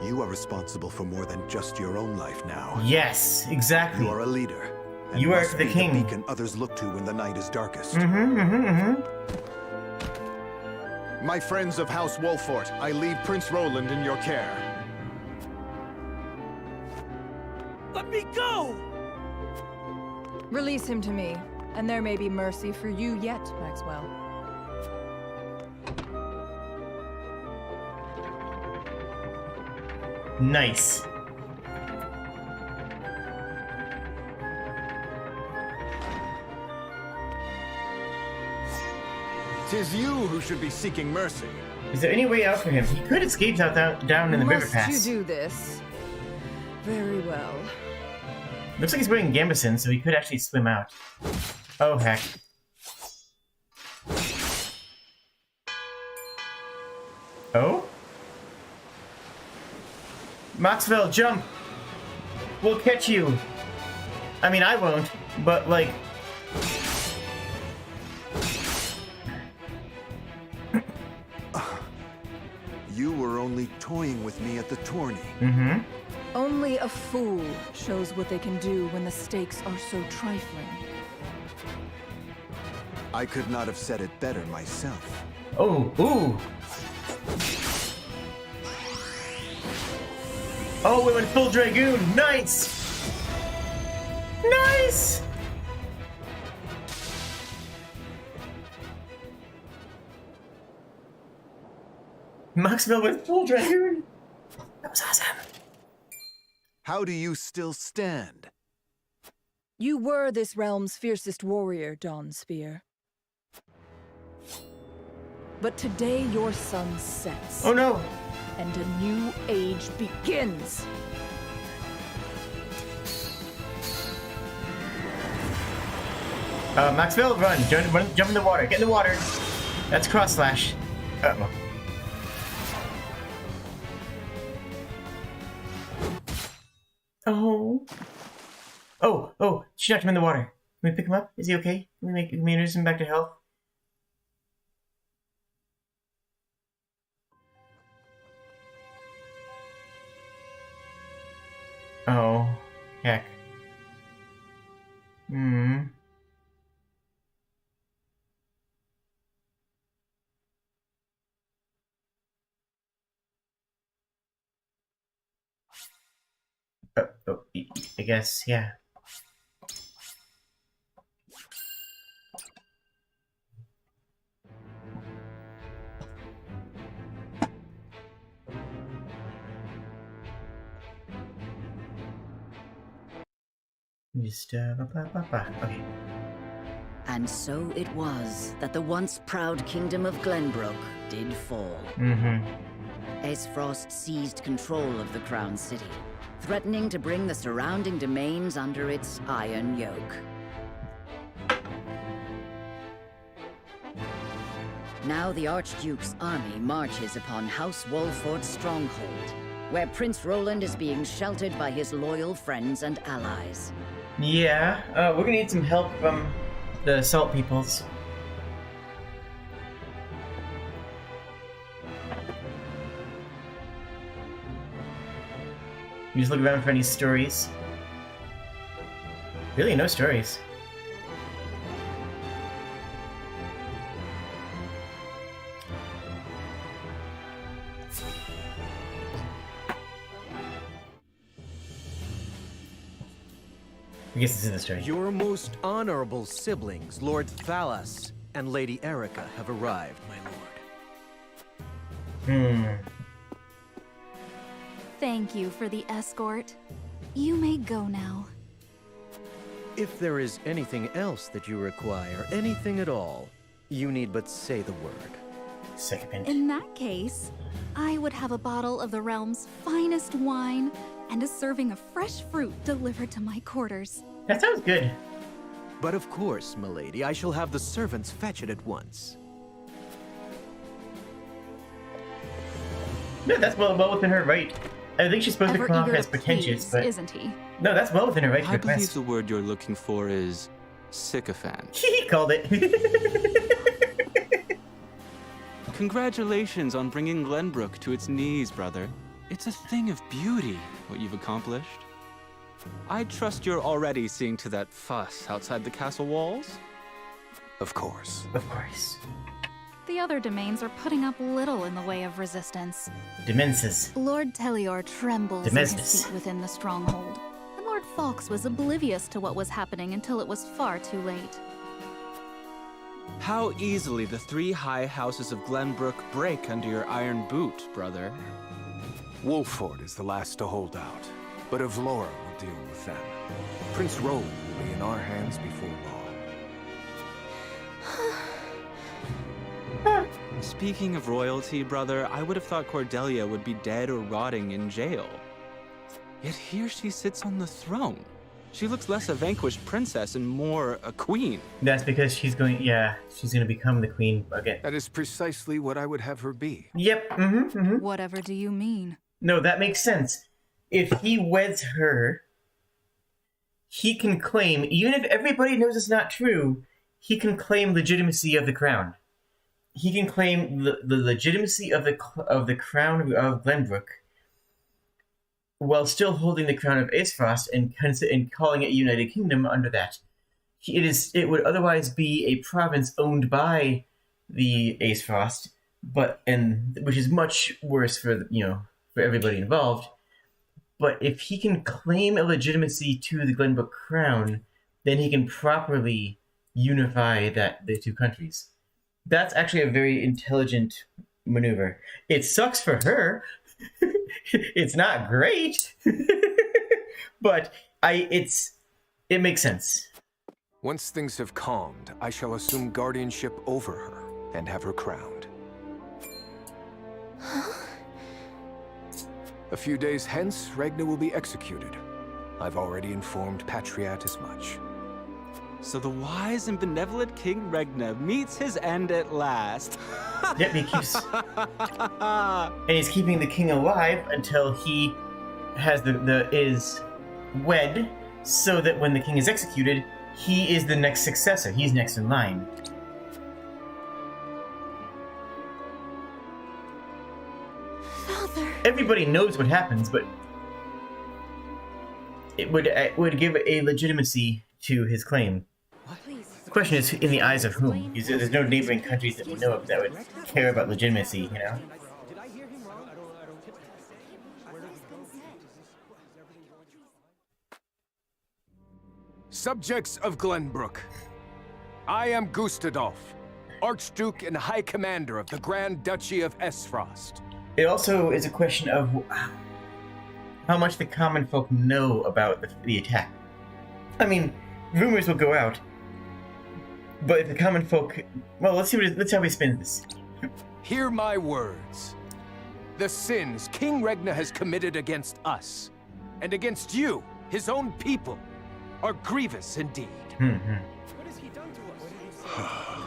you are responsible for more than just your own life now. Yes, exactly. You are a leader. And You are must the be king. the beacon others look to when the night is darkest. My friends of House Wolfort, I leave Prince Roland in your care. Let me go! Release him to me, And there may be mercy for you yet, Maxwell. Nice. Tis you who should be seeking mercy. Is there any way out for him? He could escape out down in the river Must pass. you do this? Very well. Looks like he's wearing gambeson, so he could actually swim out. Oh, heck. Oh? Maxwell, jump! We'll catch you! I mean, I won't, but, like... You were only toying with me at the tourney. Mm-hmm. Only a fool shows what they can do when the stakes are so trifling. I could not have said it better myself. Oh, ooh! Oh, we went full Dragoon! Nice! Nice! Maxwell went full Dragoon! That was awesome! How do you still stand? You were this realm's fiercest warrior, Dawn Spear. But today your sun sets. Oh no! And a new age begins! Maxwell, run! Jump in the water! Get in the water! That's cross slash. Uh-oh. Oh. Oh, she knocked him in the water. Can we pick him up? Is he okay? Can we nurse him back to health? Oh, heck. Hmm. I guess, yeah. Just, okay. And so it was that the once proud kingdom of Glenbrook did fall. Mm-hmm. As Frost seized control of the Crown City, threatening to bring the surrounding domains under its iron yoke. Now the Archduke's army marches upon House Wolford's stronghold, where Prince Roland is being sheltered by his loyal friends and allies. Yeah, we're gonna need some help from the Salt Peoples. You just look around for any stories. Really, no stories. I guess this is the story. Your most honorable siblings, Lord Thalas and Lady Erica, have arrived, my lord. Thank you for the escort. You may go now. If there is anything else that you require, anything at all, you need but say the word. Second. In that case, I would have a bottle of the realm's finest wine and a serving of fresh fruit delivered to my quarters. That sounds good. But of course, milady, I shall have the servants fetch it at once. No, that's well within her right. I think she's supposed to Ever come off eager as to pretentious, please, but isn't he? no, that's well within her right to I believe request. the word you're looking for is sycophant. He called it. Congratulations on bringing Glenbrook to its knees, brother. It's a thing of beauty, what you've accomplished. I trust you're already seeing to that fuss outside the castle walls? Of course. Of course. The other domains are putting up little in the way of resistance. Demences. Lord Telior trembles in his Demesnes. seat within the stronghold, and Lord Fox was oblivious to what was happening until it was far too late. How easily the 3 high houses of Glenbrook break under your iron boot, brother. Wolford is the last to hold out, but Avlora will deal with them. Prince Roland will be in our hands before long. Speaking of royalty, brother, I would have thought Cordelia would be dead or rotting in jail. Yet here she sits on the throne. She looks less a vanquished princess and more a queen. That's because she's going to become the queen again. That is precisely what I would have her be. Yep, Whatever do you mean? No, that makes sense. If he weds her, he can claim, even if everybody knows it's not true, he can claim legitimacy of the crown. He can claim the legitimacy of the crown of Glenbrook while still holding the crown of Aesfrost and calling it United Kingdom under that. It would otherwise be a province owned by the Aesfrost, which is much worse for everybody involved. But if he can claim a legitimacy to the Glenbrook crown, then he can properly unify the 2 countries. That's actually a very intelligent maneuver. It sucks for her. It's not great, but it makes sense. Once things have calmed, I shall assume guardianship over her and have her crowned. A few days hence, Regna will be executed. I've already informed Patriat as much. So the wise and benevolent King Regna meets his end at last. Yep, and he's keeping the king alive until he has is wed, so that when the king is executed, he is the next successor. He's next in line. Father. Everybody knows what happens, but it would give a legitimacy to his claim. The question is, in the eyes of whom? There's no neighboring countries that we know of that would care about legitimacy, you know? Subjects of Glenbrook, I am Gustadolf, Archduke and High Commander of the Grand Duchy of Aesfrost. It also is a question of how much the common folk know about the attack. I mean, rumors will go out, but if the common folk... Well, let's how we spin this. Hear my words. The sins King Regna has committed against us, and against you, his own people, are grievous indeed. What has he done to us?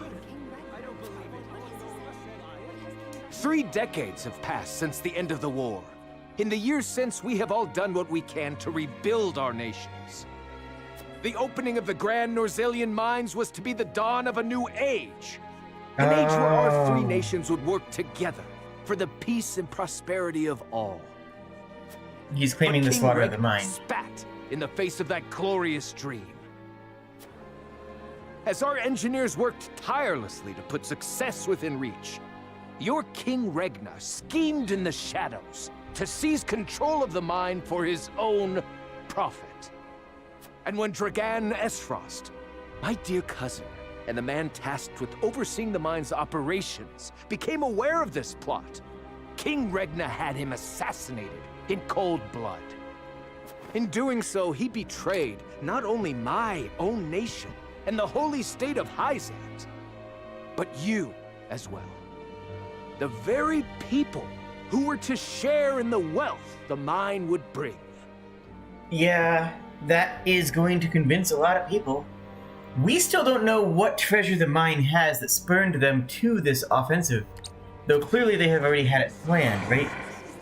3 decades have passed since the end of the war. In the years since, we have all done what we can to rebuild our nations. The opening of the Grand Norzelian mines was to be the dawn of a new age. An age where our 3 nations would work together for the peace and prosperity of all. He's claiming the slaughter of the mine. Spat in the face of that glorious dream. As our engineers worked tirelessly to put success within reach, your King Regna schemed in the shadows to seize control of the mine for his own profit. And when Dragan Aesfrost, my dear cousin, and the man tasked with overseeing the mine's operations, became aware of this plot, King Regna had him assassinated in cold blood. In doing so, he betrayed not only my own nation and the holy state of Hyzant, but you as well. The very people who were to share in the wealth the mine would bring. Yeah, that is going to convince a lot of people. We still don't know what treasure the mine has that spurned them to this offensive. Though clearly they have already had it planned, right?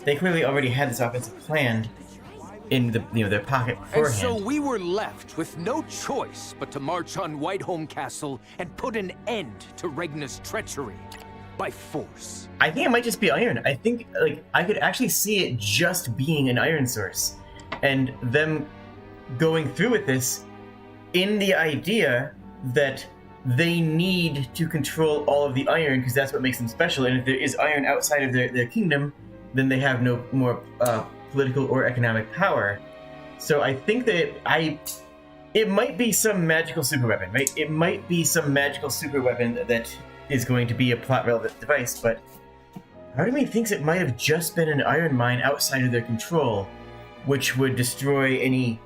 They clearly already had this offensive planned in their pocket beforehand. And so we were left with no choice but to march on Whiteholm Castle and put an end to Regna's treachery by force. I think it might just be iron. I think I could actually see it just being an iron source, and them going through with this in the idea that they need to control all of the iron because that's what makes them special. And if there is iron outside of their kingdom, then they have no more political or economic power. So I think that It might be some magical super weapon, right? It might be some magical super weapon that is going to be a plot-relevant device, but part of me thinks it might have just been an iron mine outside of their control, which would destroy any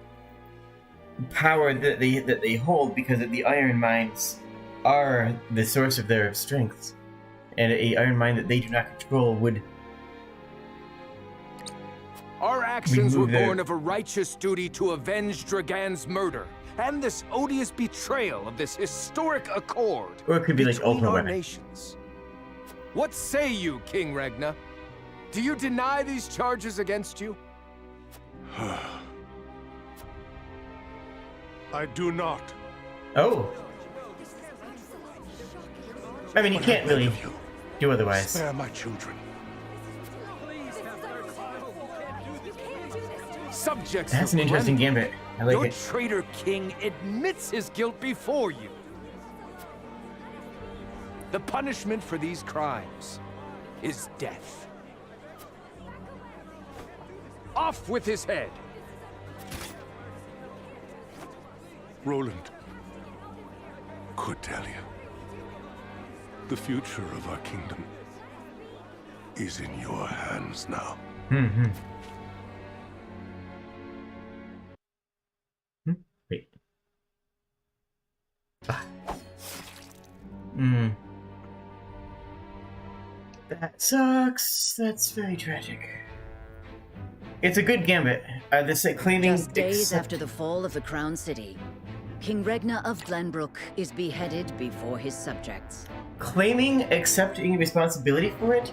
power that they hold, because the iron mines are the source of their strengths, and a iron mine that they do not control would. Our actions were born of a righteous duty to avenge Dragan's murder and this odious betrayal of this historic accord. Or it could be like between ultimate our weapon. nations. What say you, King Regna? Do you deny these charges against you? I do not. Oh. I mean, you can't really do otherwise. Spare my children. Subjects. That's an interesting gambit. I like Your it. traitor king admits his guilt before you. The punishment for these crimes is death. Off with his head! Roland. Cordelia. The future of our kingdom is in your hands now. Mm-hmm. Wait. That sucks. That's very tragic. It's a good gambit. This claiming Just days after the fall of the Crown City, King Regna of Glenbrook is beheaded before his subjects. Claiming accepting responsibility for it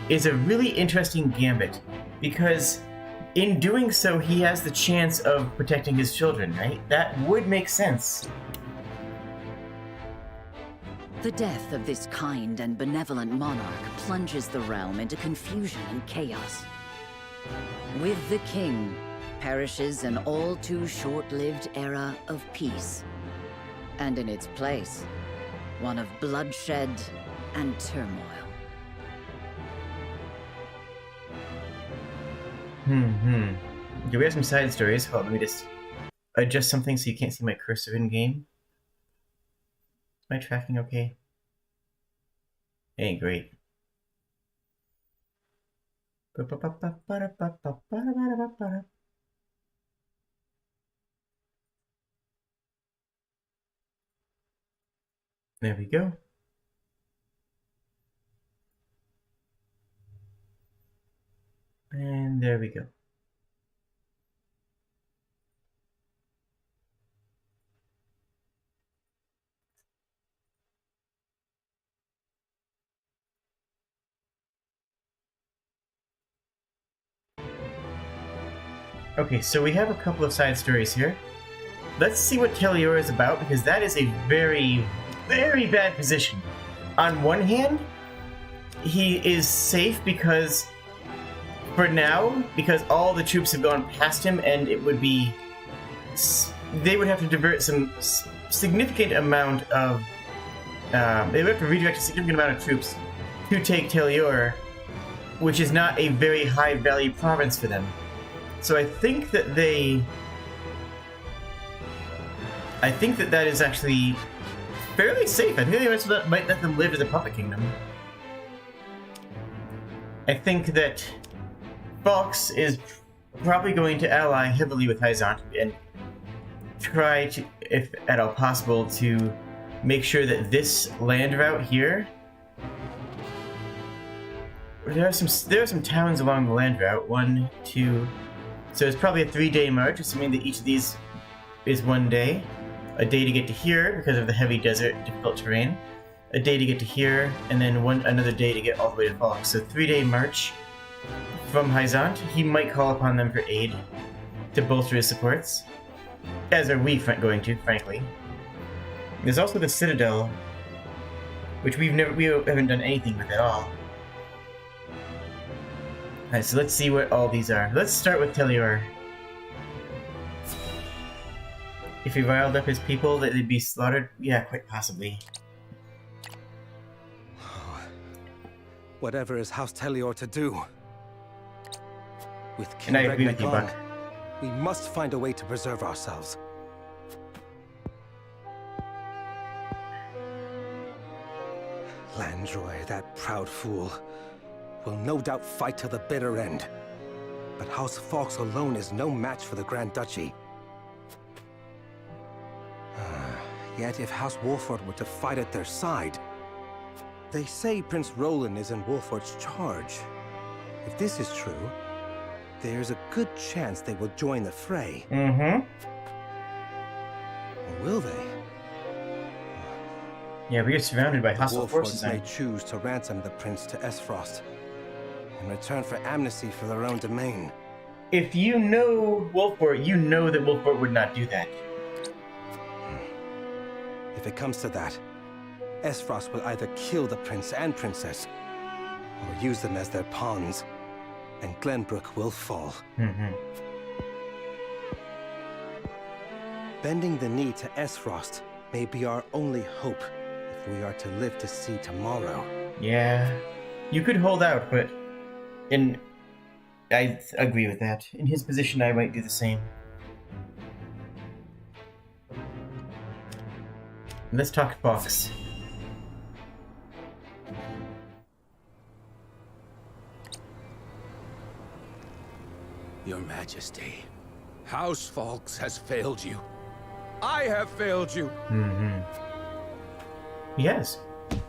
is a really interesting gambit, because in doing so he has the chance of protecting his children, right? That would make sense. The death of this kind and benevolent monarch plunges the realm into confusion and chaos. With the king perishes an all too short-lived era of peace. And in its place, one of bloodshed and turmoil. Do we have some side stories? Hold on, let me just adjust something so you can't see my cursor in game. Am I tracking okay? Ain't great. There we go. And there we go. Okay, so we have a couple of side stories here. Let's see what Telior is about, because that is a very, very bad position. On one hand, he is safe because, for now, because all the troops have gone past him, and it would be... they would have to divert some significant amount of... they would have to redirect a significant amount of troops to take Telior, which is not a very high-value province for them. So I think that that is actually fairly safe. I think they might let them live as a puppet kingdom. I think that Fox is probably going to ally heavily with Hyzant and try to, if at all possible, to make sure that this land route here... There are some towns along the land route. 1, 2... So it's probably a 3-day march, assuming that each of these is 1 day. A day to get to here because of the heavy desert, difficult terrain. A day to get to here, and then another day to get all the way to Fox. So 3-day march from Hyzant. He might call upon them for aid to bolster his supports, as are we going to, frankly. There's also the Citadel, which we haven't done anything with at all. Alright, so let's see what all these are. Let's start with Telior. If he riled up his people, that they'd be slaughtered? Yeah, quite possibly. Whatever is House Telior to do. With King And I agree Regna with you, gone, Buck. we must find a way to preserve ourselves. Landroy, that proud fool, will no doubt fight to the bitter end. But House Fawkes alone is no match for the Grand Duchy. Yet if House Wolford were to fight at their side... They say Prince Roland is in Wolford's charge. If this is true, there's a good chance they will join the fray. Mm-hmm. Or will they? Yeah, we get surrounded by hostile forces. Wolfords may choose to ransom the prince to Esfrost in return for amnesty for their own domain. If you know Wolford, you know that Wolford would not do that. If it comes to that, Esfrost will either kill the prince and princess, or use them as their pawns, and Glenbrook will fall. Bending the knee to Esfrost may be our only hope if we are to live to see tomorrow. Yeah, you could hold out, but I agree with that. In his position, I might do the same. Let's talk Fox. Your Majesty, House Fawkes has failed you. I have failed you. Yes.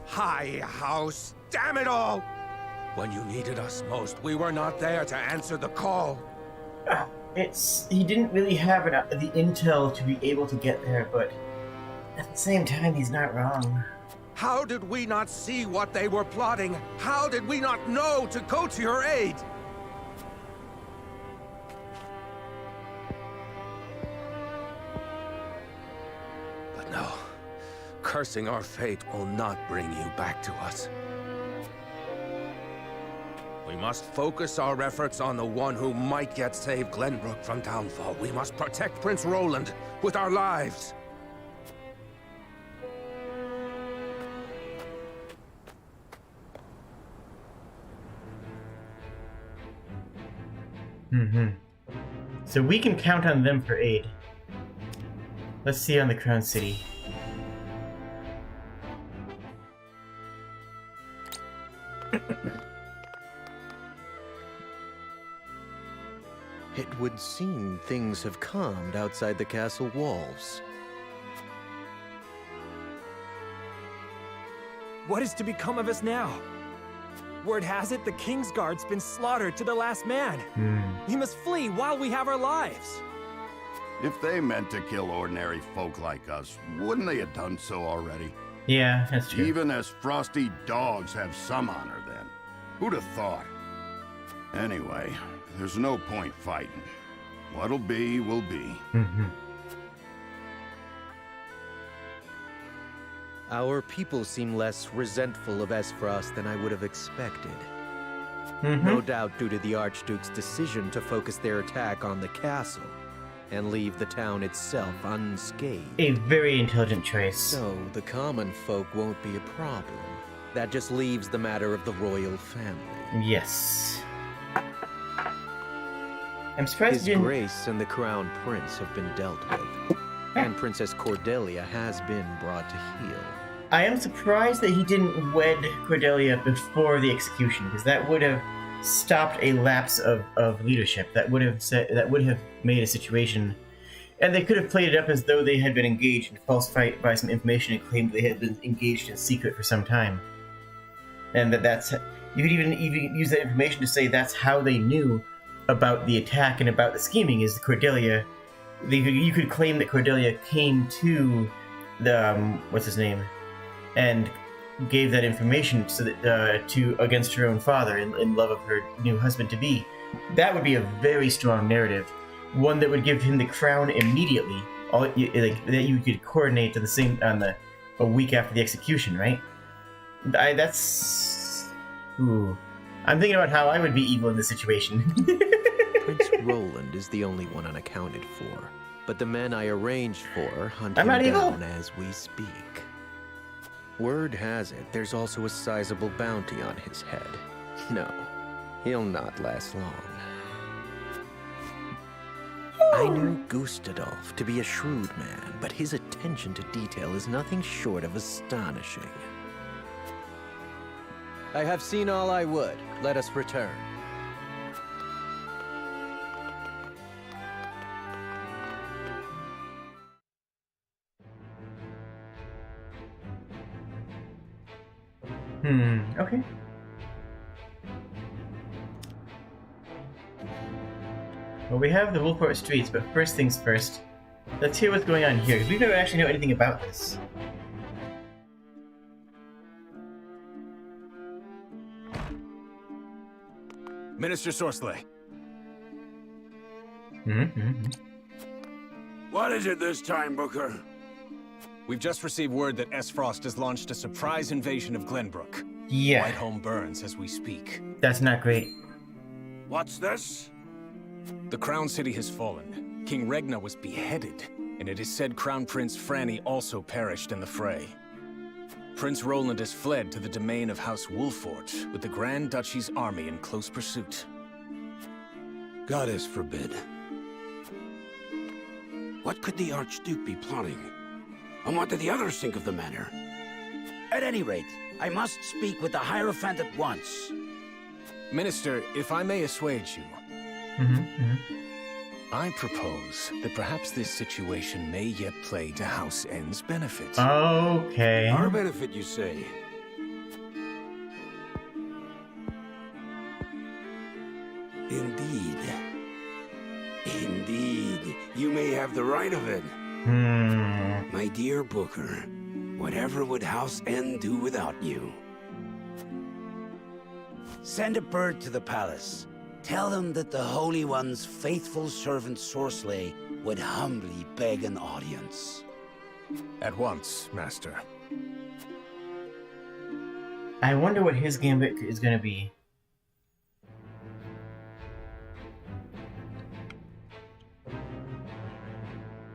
High House, damn it all! When you needed us most, we were not there to answer the call. He didn't really have the intel to be able to get there, but at the same time, he's not wrong. How did we not see what they were plotting? How did we not know to go to your aid? But no, cursing our fate will not bring you back to us. We must focus our efforts on the one who might yet save Glenbrook from downfall. We must protect Prince Roland with our lives. So we can count on them for aid. Let's see on the Crown City. It would seem things have calmed outside the castle walls. What is to become of us now? Word has it the Kingsguard's been slaughtered to the last man. We must flee while we have our lives. If they meant to kill ordinary folk like us, wouldn't they have done so already? Yeah, that's true. Even as frosty dogs have some honor then. Who'd have thought? Anyway, there's no point fighting. What'll be, will be. Our people seem less resentful of Esfrost than I would have expected. No doubt due to the Archduke's decision to focus their attack on the castle and leave the town itself unscathed. A very intelligent choice. So the common folk won't be a problem. That just leaves the matter of the royal family. Yes. I'm surprised His Grace and the Crown Prince have been dealt with, and Princess Cordelia has been brought to heel. I am surprised that he didn't wed Cordelia before the execution, because that would have stopped a lapse of leadership. That would have made a situation, and they could have played it up as though they had been engaged in false fight by some information and claimed they had been engaged in secret for some time, and that's you could even use that information to say that's how they knew about the attack and about the scheming. Is Cordelia? You could claim that Cordelia came to the what's his name, and gave that information so that against her own father in love of her new husband to be. That would be a very strong narrative, one that would give him the crown immediately. That you could coordinate a week after the execution, right? I'm thinking about how I would be evil in this situation. Prince Roland is the only one unaccounted for, but the men I arranged for hunt him down as we speak. Word has it there's also a sizable bounty on his head. No, he'll not last long. I knew Gustadolf to be a shrewd man, but his attention to detail is nothing short of astonishing. I have seen all I would. Let us return. Okay. Well, we have the Wolfport streets, but first things first, let's hear what's going on here, because we don't actually know anything about this. Minister Sorcelet. What is it this time, Booker? We've just received word that S-Frost has launched a surprise invasion of Glenbrook. Yeah. Whiteholm burns as we speak. That's not great. What's this? The Crown City has fallen. King Regna was beheaded, and it is said Crown Prince Franny also perished in the fray. Prince Roland has fled to the domain of House Wolfort, with the Grand Duchy's army in close pursuit. Goddess forbid. What could the Archduke be plotting? And what did the others think of the matter? At any rate, I must speak with the Hierophant at once. Minister, if I may assuage you, I propose that perhaps this situation may yet play to House N's benefit. Okay. Our benefit, you say? Indeed. Indeed. You may have the right of it. My dear Booker, whatever would House N do without you? Send a bird to the palace. Tell them that the Holy One's faithful servant Sorcelet would humbly beg an audience. At once, Master. I wonder what his gambit is going to be.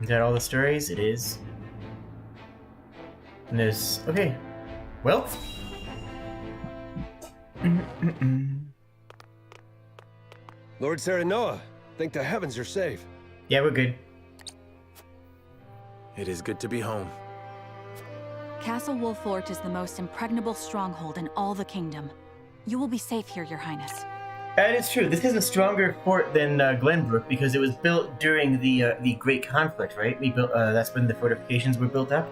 Is that all the stories? It is. And there's... okay. Well... Lord Serenoa, thank the heavens you're safe. Yeah, we're good. It is good to be home. Castle Wolfort is the most impregnable stronghold in all the kingdom. You will be safe here, Your Highness. And it's true, this is a stronger fort than Glenbrook because it was built during the Great Conflict, right? We built that's when the fortifications were built up.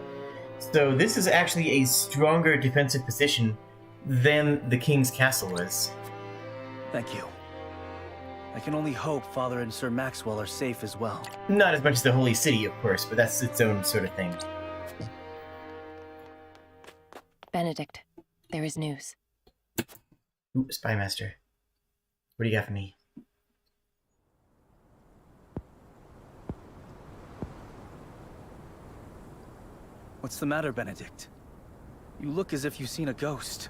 So this is actually a stronger defensive position than the King's Castle was. Thank you. I can only hope Father and Sir Maxwell are safe as well. Not as much as the Holy City, of course, but that's its own sort of thing. Benedict, there is news. Ooh, Spymaster. What do you got for me? What's the matter, Benedict? You look as if you've seen a ghost.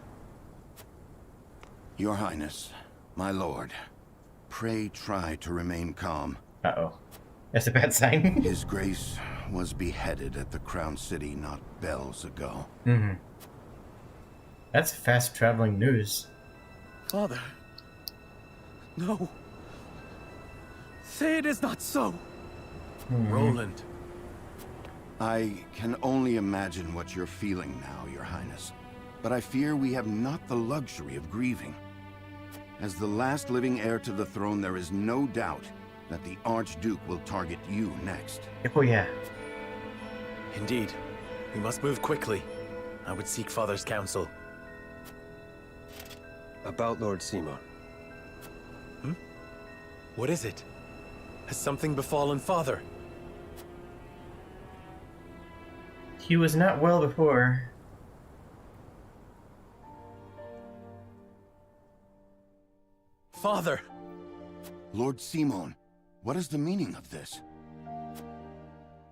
Your Highness, my lord, pray try to remain calm. Uh-oh. That's a bad sign. His Grace was beheaded at the Crown City not bells ago. That's fast-traveling news. Father. No. Say it is not so. Roland. I can only imagine what you're feeling now, Your Highness. But I fear we have not the luxury of grieving. As the last living heir to the throne, there is no doubt that the Archduke will target you next. Oh yeah. Indeed. We must move quickly. I would seek Father's counsel. About Lord Simon. What is it? Has something befallen Father? He was not well before. Father! Lord Simon, what is the meaning of this?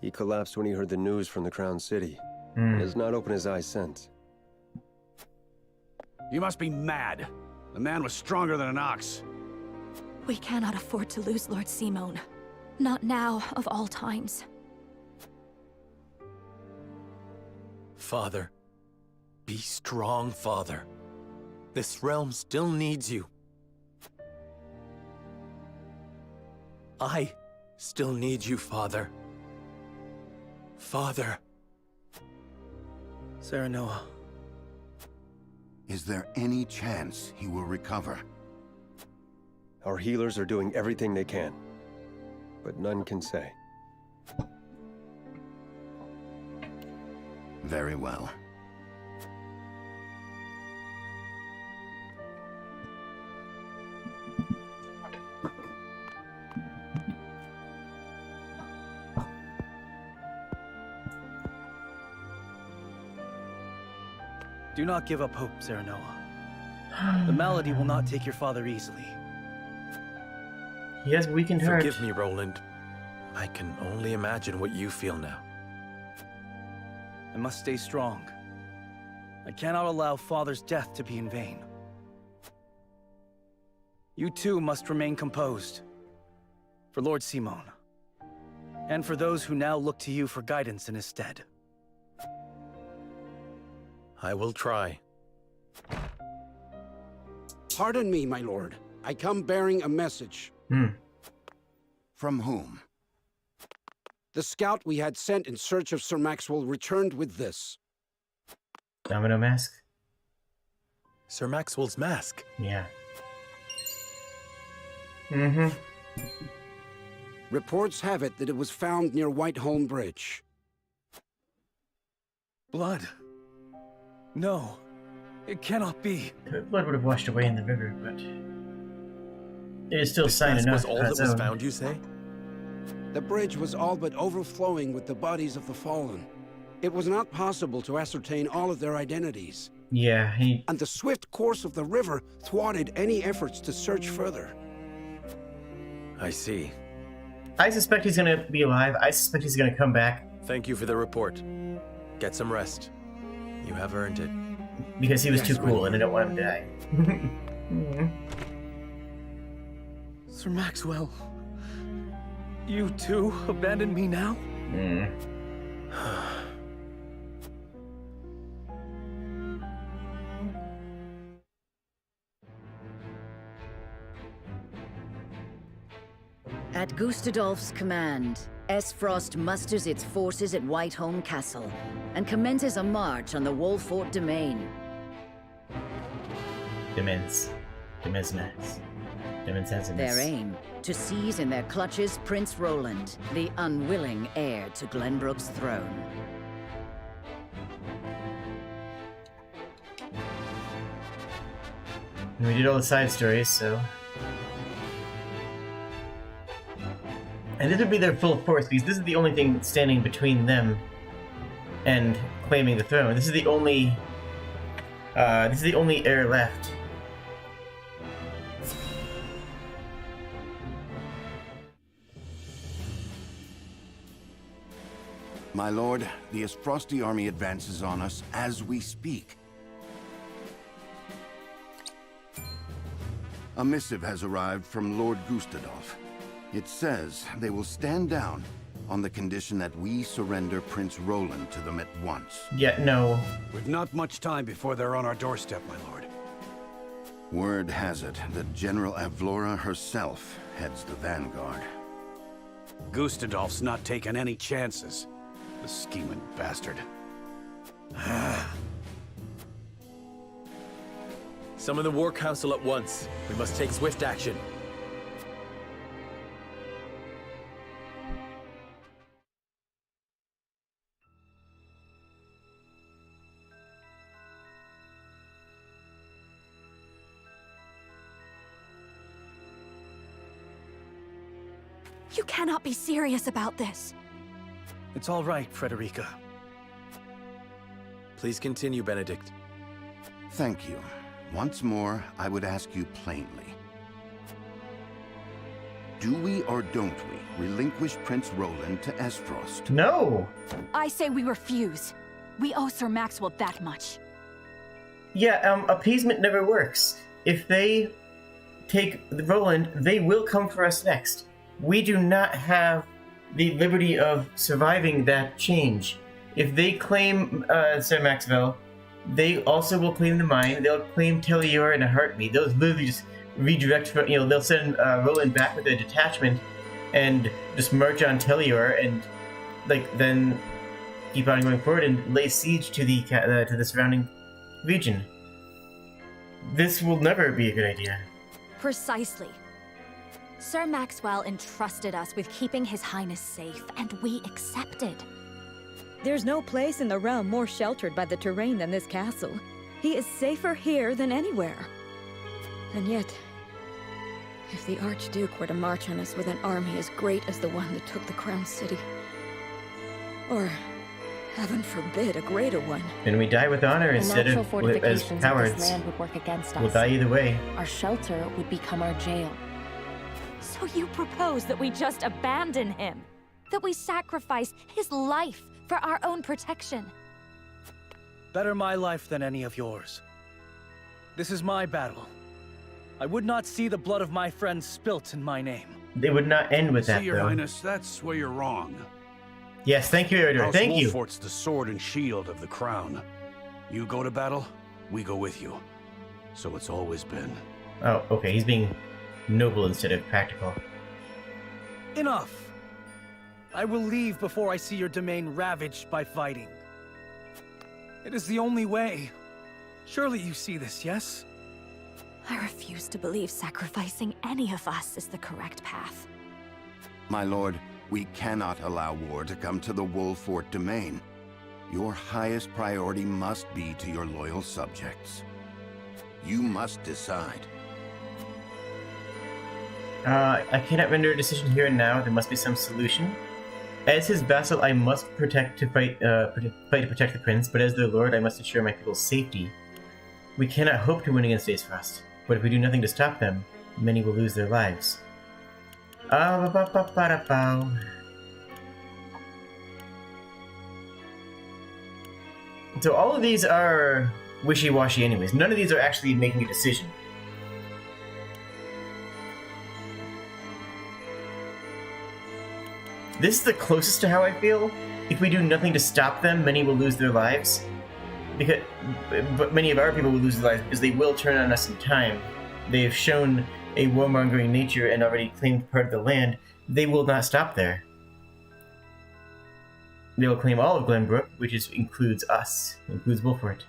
He collapsed when he heard the news from the Crown City. He has not opened his eyes since. You must be mad. The man was stronger than an ox. We cannot afford to lose Lord Simon. Not now, of all times. Father. Be strong, Father. This realm still needs you. I still need you, Father. Father. Serenoa. Is there any chance he will recover? Our healers are doing everything they can, but none can say. Very well. Do not give up hope, Serenoa. The malady will not take your father easily. He has weakened heart. Forgive me, Roland. I can only imagine what you feel now. I must stay strong. I cannot allow father's death to be in vain. You too must remain composed. For Lord Simon. And for those who now look to you for guidance in his stead. I will try. Pardon me, my lord. I come bearing a message. From whom? The scout we had sent in search of Sir Maxwell returned with this. Domino mask? Sir Maxwell's mask? Yeah. Reports have it that it was found near Whiteholm Bridge. Blood. No. It cannot be. The blood would have washed away in the river, but it is still sign enough. Was all that was found, you say? The bridge was all but overflowing with the bodies of the fallen. It was not possible to ascertain all of their identities. Yeah, And the swift course of the river thwarted any efforts to search further. I see. I suspect he's gonna be alive. I suspect he's gonna come back. Thank you for the report. Get some rest. You have earned it. Because he was too cool and I don't want him to die. Sir Maxwell. You too abandoned me now? At Gustadolf's command, Esfrost musters its forces at Whiteholm Castle and commences a march on the Wolfort domain. Their aim, to seize in their clutches Prince Roland, the unwilling heir to Glenbrook's throne. And we did all the side stories, so... And this would be their full force, because this is the only thing standing between them and claiming the throne. This is the only heir left. My lord, the Esfrosti army advances on us as we speak. A missive has arrived from Lord Gustadolf. It says they will stand down on the condition that we surrender Prince Roland to them at once. Yeah, no. We've not much time before they're on our doorstep, my lord. Word has it that General Avlora herself heads the vanguard. Gustadolf's not taking any chances. The scheming bastard. Summon the War Council at once. We must take swift action. You cannot be serious about this. It's all right, Frederica. Please continue, Benedict. Thank you. Once more, I would ask you plainly. Do we or don't we relinquish Prince Roland to Esfrost? No! I say we refuse. We owe Sir Maxwell that much. Yeah, appeasement never works. If they take Roland, they will come for us next. We do not have the liberty of surviving that change. If they claim Sir Maxwell, they also will claim the mine. They'll claim Tellior in a heartbeat. They'll literally just redirect, they'll send Roland back with a detachment and just march on Tellior and then keep on going forward and lay siege to the surrounding region. This will never be a good idea. Precisely. Sir Maxwell entrusted us with keeping His Highness safe, and we accepted. There's no place in the realm more sheltered by the terrain than this castle. He is safer here than anywhere. And yet, if the Archduke were to march on us with an army as great as the one that took the Crown City, or, heaven forbid, a greater one, then we die with honor instead of as cowards. This land would work against us. We'll die either way. Our shelter would become our jail. So you propose that we just abandon him? That we sacrifice his life for our own protection? Better my life than any of yours. This is my battle. I would not see the blood of my friends spilt in my name. They would not end with that, Your though. Highness, that's where you're wrong. Yes, thank you, Eritor. Thank you. Wolfort's the sword and shield of the crown. You go to battle, we go with you. So it's always been. Oh, okay. He's being noble instead of practical. Enough! I will leave before I see your domain ravaged by fighting. It is the only way. Surely you see this, yes? I refuse to believe sacrificing any of us is the correct path. My lord, we cannot allow war to come to the Wolfort domain. Your highest priority must be to your loyal subjects. You must decide. I cannot render a decision here and now. There must be some solution. As his vassal, I must fight to protect the prince, but as their lord, I must ensure my people's safety. We cannot hope to win against Aesfrost, but if we do nothing to stop them, many will lose their lives. So all of these are wishy-washy anyways. None of these are actually making a decision. This is the closest to how I feel. If we do nothing to stop them, many will lose their lives. But many of our people will lose their lives because they will turn on us in time. They have shown a warmongering nature and already claimed part of the land. They will not stop there. They will claim all of Glenbrook, which includes us, includes Wolfort.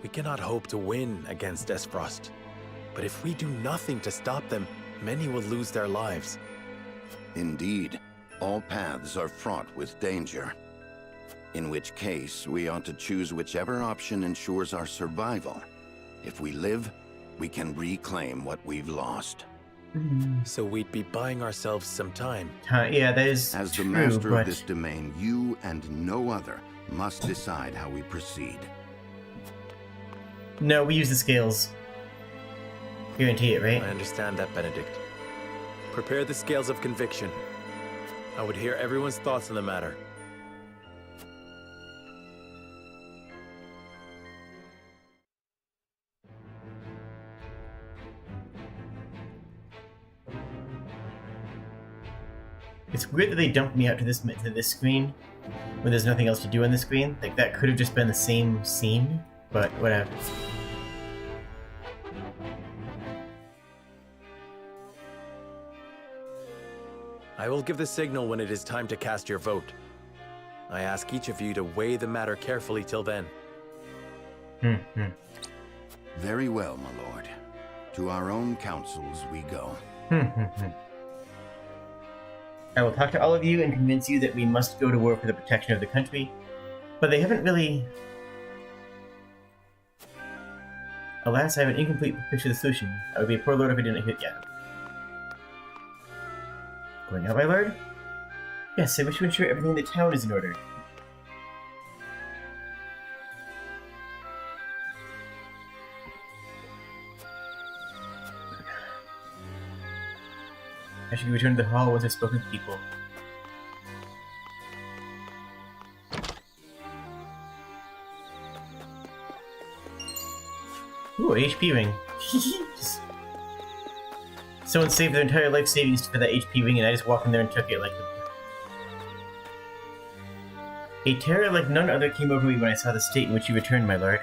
We cannot hope to win against Aesfrost, but if we do nothing to stop them, many will lose their lives. Indeed, all paths are fraught with danger. In which case, we ought to choose whichever option ensures our survival. If we live, we can reclaim what we've lost. So we'd be buying ourselves some time. Yeah, that is As the true, master but... of this domain, you and no other must decide how we proceed. No, we use the scales. Guarantee it, right? I understand that, Benedict. Prepare the scales of conviction. I would hear everyone's thoughts on the matter. It's weird that they dumped me out to this screen when there's nothing else to do on the screen. Like, that could have just been the same scene, but whatever. I will give the signal when it is time to cast your vote. I ask each of you to weigh the matter carefully till then. Very well, my lord. To our own councils we go. I will talk to all of you and convince you that we must go to war for the protection of the country, but they haven't really... Alas, I have an incomplete picture of the solution. I would be a poor lord if I didn't hit yet. Going out, my lord? Yes, I wish to ensure everything in the town is in order. I should return to the hall once I've spoken to people. Ooh, an HP ring. Someone saved their entire life savings for that HP ring, and I just walked in there and took it like... A terror like none other came over me when I saw the state in which you returned, my lord.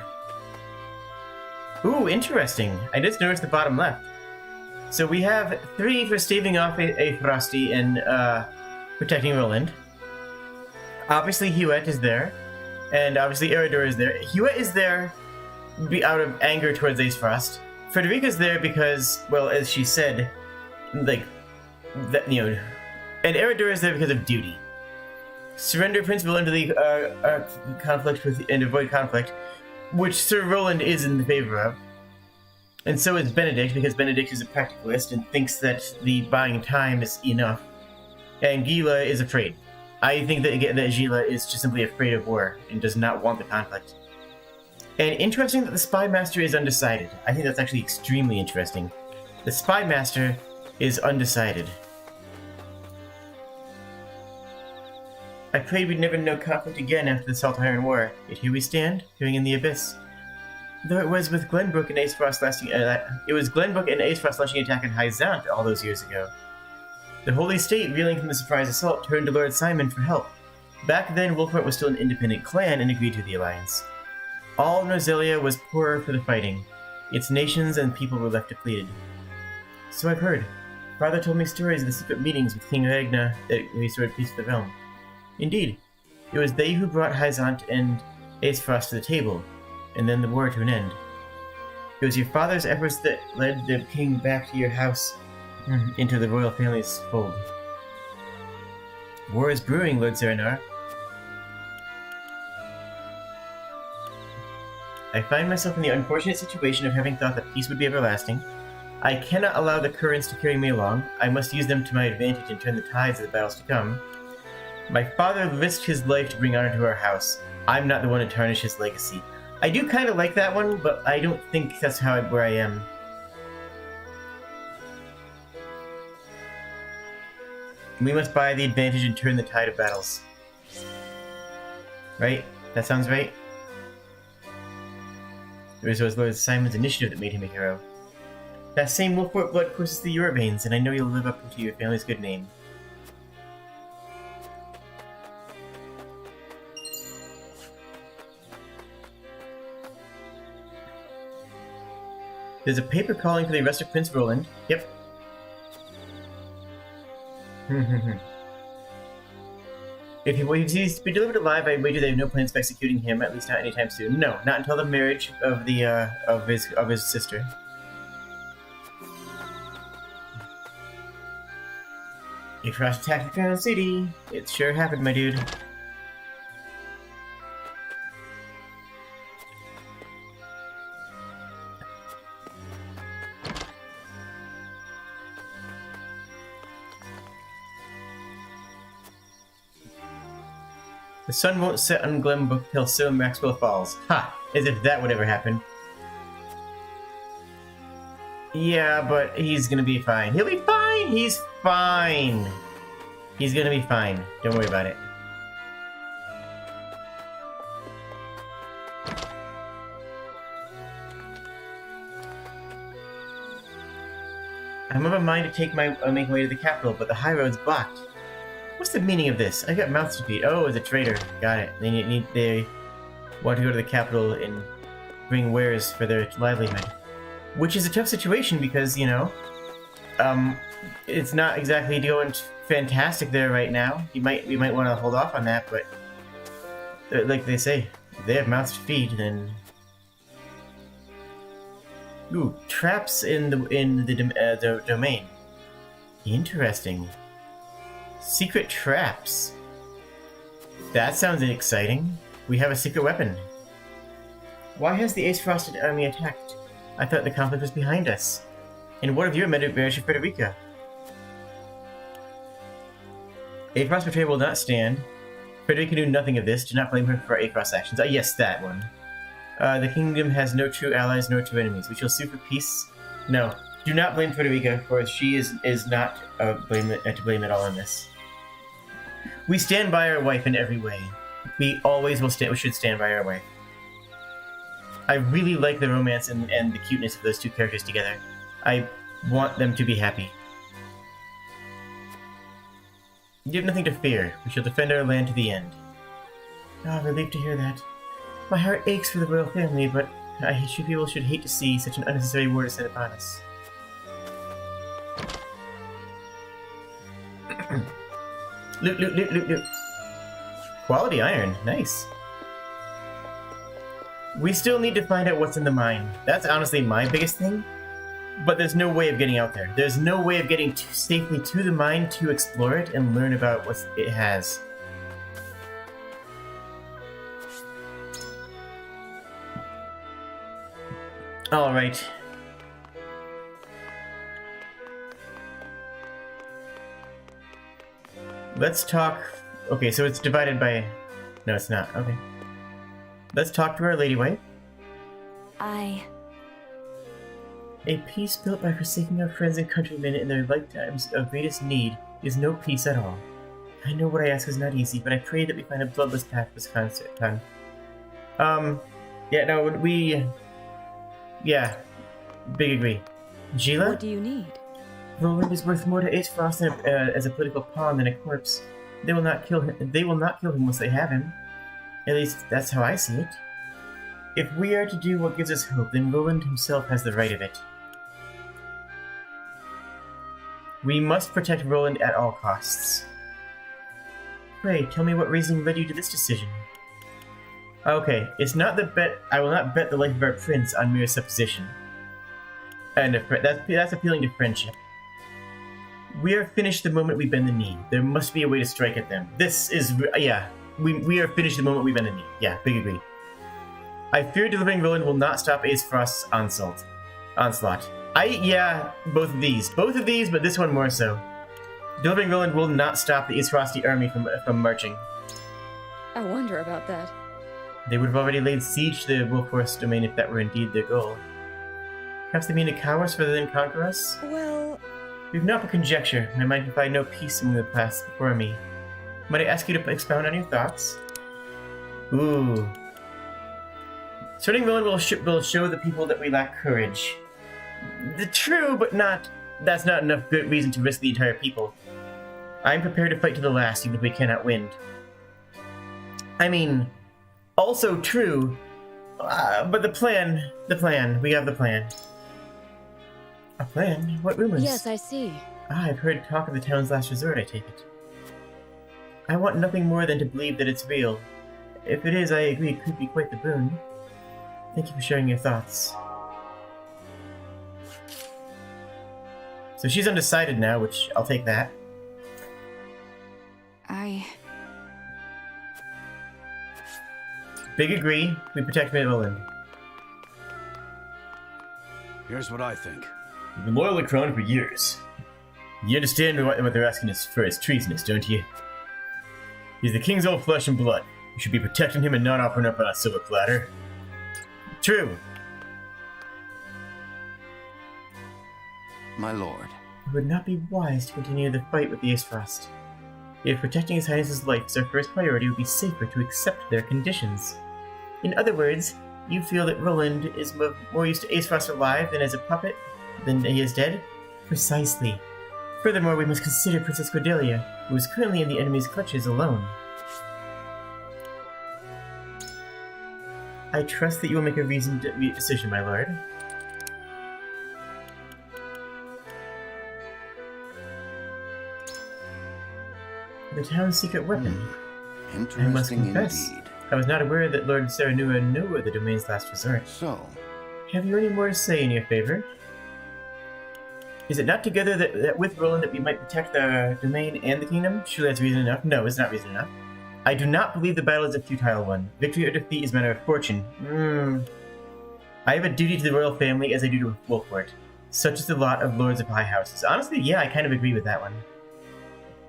Ooh, interesting. I just noticed the bottom left. So we have 3 for staving off a Frosty and protecting Roland. Obviously, Huet is there, and obviously Eridor is there. Huet is there out of anger towards Ace Frost. Frederica's there because, well, as she said, like, that, you know, and Eridor is there because of duty. Surrender Prince Roland to the conflict with and avoid conflict, which Sir Roland is in the favor of. And so is Benedict, because Benedict is a practicalist and thinks that the buying time is enough. And Gila is afraid. I think that Gila is just simply afraid of war and does not want the conflict. And interesting that the Spy Master is undecided. I think that's actually extremely interesting. The Spy Master is undecided. I prayed we'd never know conflict again after the Salt Iron War, yet here we stand, peering in the abyss. Though it was with Glenbrook and Ace Frost lashing attack on Hyzant all those years ago. The Holy State, reeling from the surprise assault, turned to Lord Simon for help. Back then, Wolfheart was still an independent clan and agreed to the alliance. All Norzelia was poorer for the fighting. Its nations and people were left depleted. So I've heard. Father told me stories of the secret meetings with King Regna that restored peace to the realm. Indeed, it was they who brought Hyzant and Ace Frost to the table, and then the war to an end. It was your father's efforts that led the king back to your house, into the royal family's fold. War is brewing, Lord Serenar. I find myself in the unfortunate situation of having thought that peace would be everlasting. I cannot allow the currents to carry me along. I must use them to my advantage and turn the tides of the battles to come. My father risked his life to bring honor to our house. I'm not the one to tarnish his legacy. I do kind of like that one, but I don't think that's where I am. We must buy the advantage and turn the tide of battles. Right? That sounds right? It was Lord Simon's initiative that made him a hero. That same Wolfheart blood courses through your veins, and I know you'll live up to your family's good name. There's a paper calling for the arrest of Prince Roland. Yep. If he's to be delivered alive, I wager they have no plans of executing him, at least not anytime soon. No, not until the marriage of his sister. A Frost attacked the Crown City. It sure happened, my dude. The sun won't set on Glenbrook till Sir Maxwell falls. Ha! As if that would ever happen. Yeah, but he's gonna be fine. He'll be fine! He's fine! He's gonna be fine. Don't worry about it. I'm of a mind to make my way to the capital, but the high road's blocked. What's the meaning of this? I got mouths to feed. Oh, it's a trader. Got it. They want to go to the capital and bring wares for their livelihood. Which is a tough situation because, you know, it's not exactly going fantastic there right now. We might want to hold off on that, but like they say, if they have mouths to feed, then... Ooh, traps in the domain. Interesting. Secret traps. That sounds exciting. We have a secret weapon. Why has the Ace Frosted army attacked? I thought the conflict was behind us. And what of your marriage of Frederica? A Frost betrayal will not stand. Frederica knew nothing of this. Do not blame her for A Frost's actions. Yes, that one. The kingdom has no true allies nor true enemies. We shall sue for peace. No, do not blame Frederica, for she is not to blame at all in this. We stand by our wife in every way. We always will stand. We should stand by our wife. I really like the romance and the cuteness of those two characters together. I want them to be happy. You have nothing to fear. We shall defend our land to the end. Ah, relieved to hear that. My heart aches for the royal family, but people should hate to see such an unnecessary war descend upon us. Loot, loot, loot, loot, loot. Quality iron. Nice. We still need to find out what's in the mine. That's honestly my biggest thing. But there's no way of getting out there. There's no way of getting safely to the mine to explore it and learn about what it has. Alright. Let's talk... Okay, so it's divided by... No, it's not. Okay. Let's talk to our lady wife. A peace built by forsaking our friends and countrymen in their lifetimes of greatest need is no peace at all. I know what I ask is not easy, but I pray that we find a bloodless path this time. Yeah, no, we... Yeah, big agree. Gila? What do you need? Roland is worth more to Aesfrost as a political pawn than a corpse. They will not kill him. They will not kill him once they have him. At least that's how I see it. If we are to do what gives us hope, then Roland himself has the right of it. We must protect Roland at all costs. Pray, tell me what reasoning led you to this decision. Okay, it's not the bet. I will not bet the life of our prince on mere supposition. And that's appealing to friendship. We are finished the moment we bend the knee. There must be a way to strike at them. This is... yeah. We are finished the moment we bend the knee. Yeah, big agree. I fear delivering Roland will not stop Aesfrost's onslaught. Yeah, both of these, but this one more so. Delivering Roland will not stop the Aesfrosti army from marching. I wonder about that. They would have already laid siege to the Wolfforest domain if that were indeed their goal. Perhaps they mean to cower us rather than conquer us? Well... We've not but conjecture. My mind can find no peace among the past before me. Might I ask you to expound on your thoughts? Ooh. Starting Roland will show the people that we lack courage. True, but that's not enough good reason to risk the entire people. I'm prepared to fight to the last, even if we cannot win. I mean, also true, but the plan, we have the plan. A plan? What rumors? Yes, I see. I've heard talk of the town's last resort, I take it. I want nothing more than to believe that it's real. If it is, I agree it could be quite the boon. Thank you for sharing your thoughts. So she's undecided now, which I'll take that. Big agree. We protect Roland. Here's what I think. You've been loyal to Crown for years. You understand what they're asking us for is treasonous, don't you? He's the king's own flesh and blood. You should be protecting him and not offering up on a silver platter. True. My lord. It would not be wise to continue the fight with the Aesfrost. If protecting His Highness's life is our first priority, it would be safer to accept their conditions. In other words, you feel that Roland is more used to Aesfrost alive than as a puppet than he is dead? Precisely. Furthermore, we must consider Princess Cordelia, who is currently in the enemy's clutches alone. I trust that you will make a reasoned decision, my lord. The town's secret weapon. Interesting I must confess, indeed. I was not aware that Lord Serenua knew of the domain's last resort. So, have you any more to say in your favor? Is it not together that with Roland that we might protect the domain and the kingdom? Surely that's reason enough. No, it's not reason enough. I do not believe the battle is a futile one. Victory or defeat is a matter of fortune. I have a duty to the royal family as I do to Wolffort. Such is the lot of lords of high houses. Honestly, yeah, I kind of agree with that one.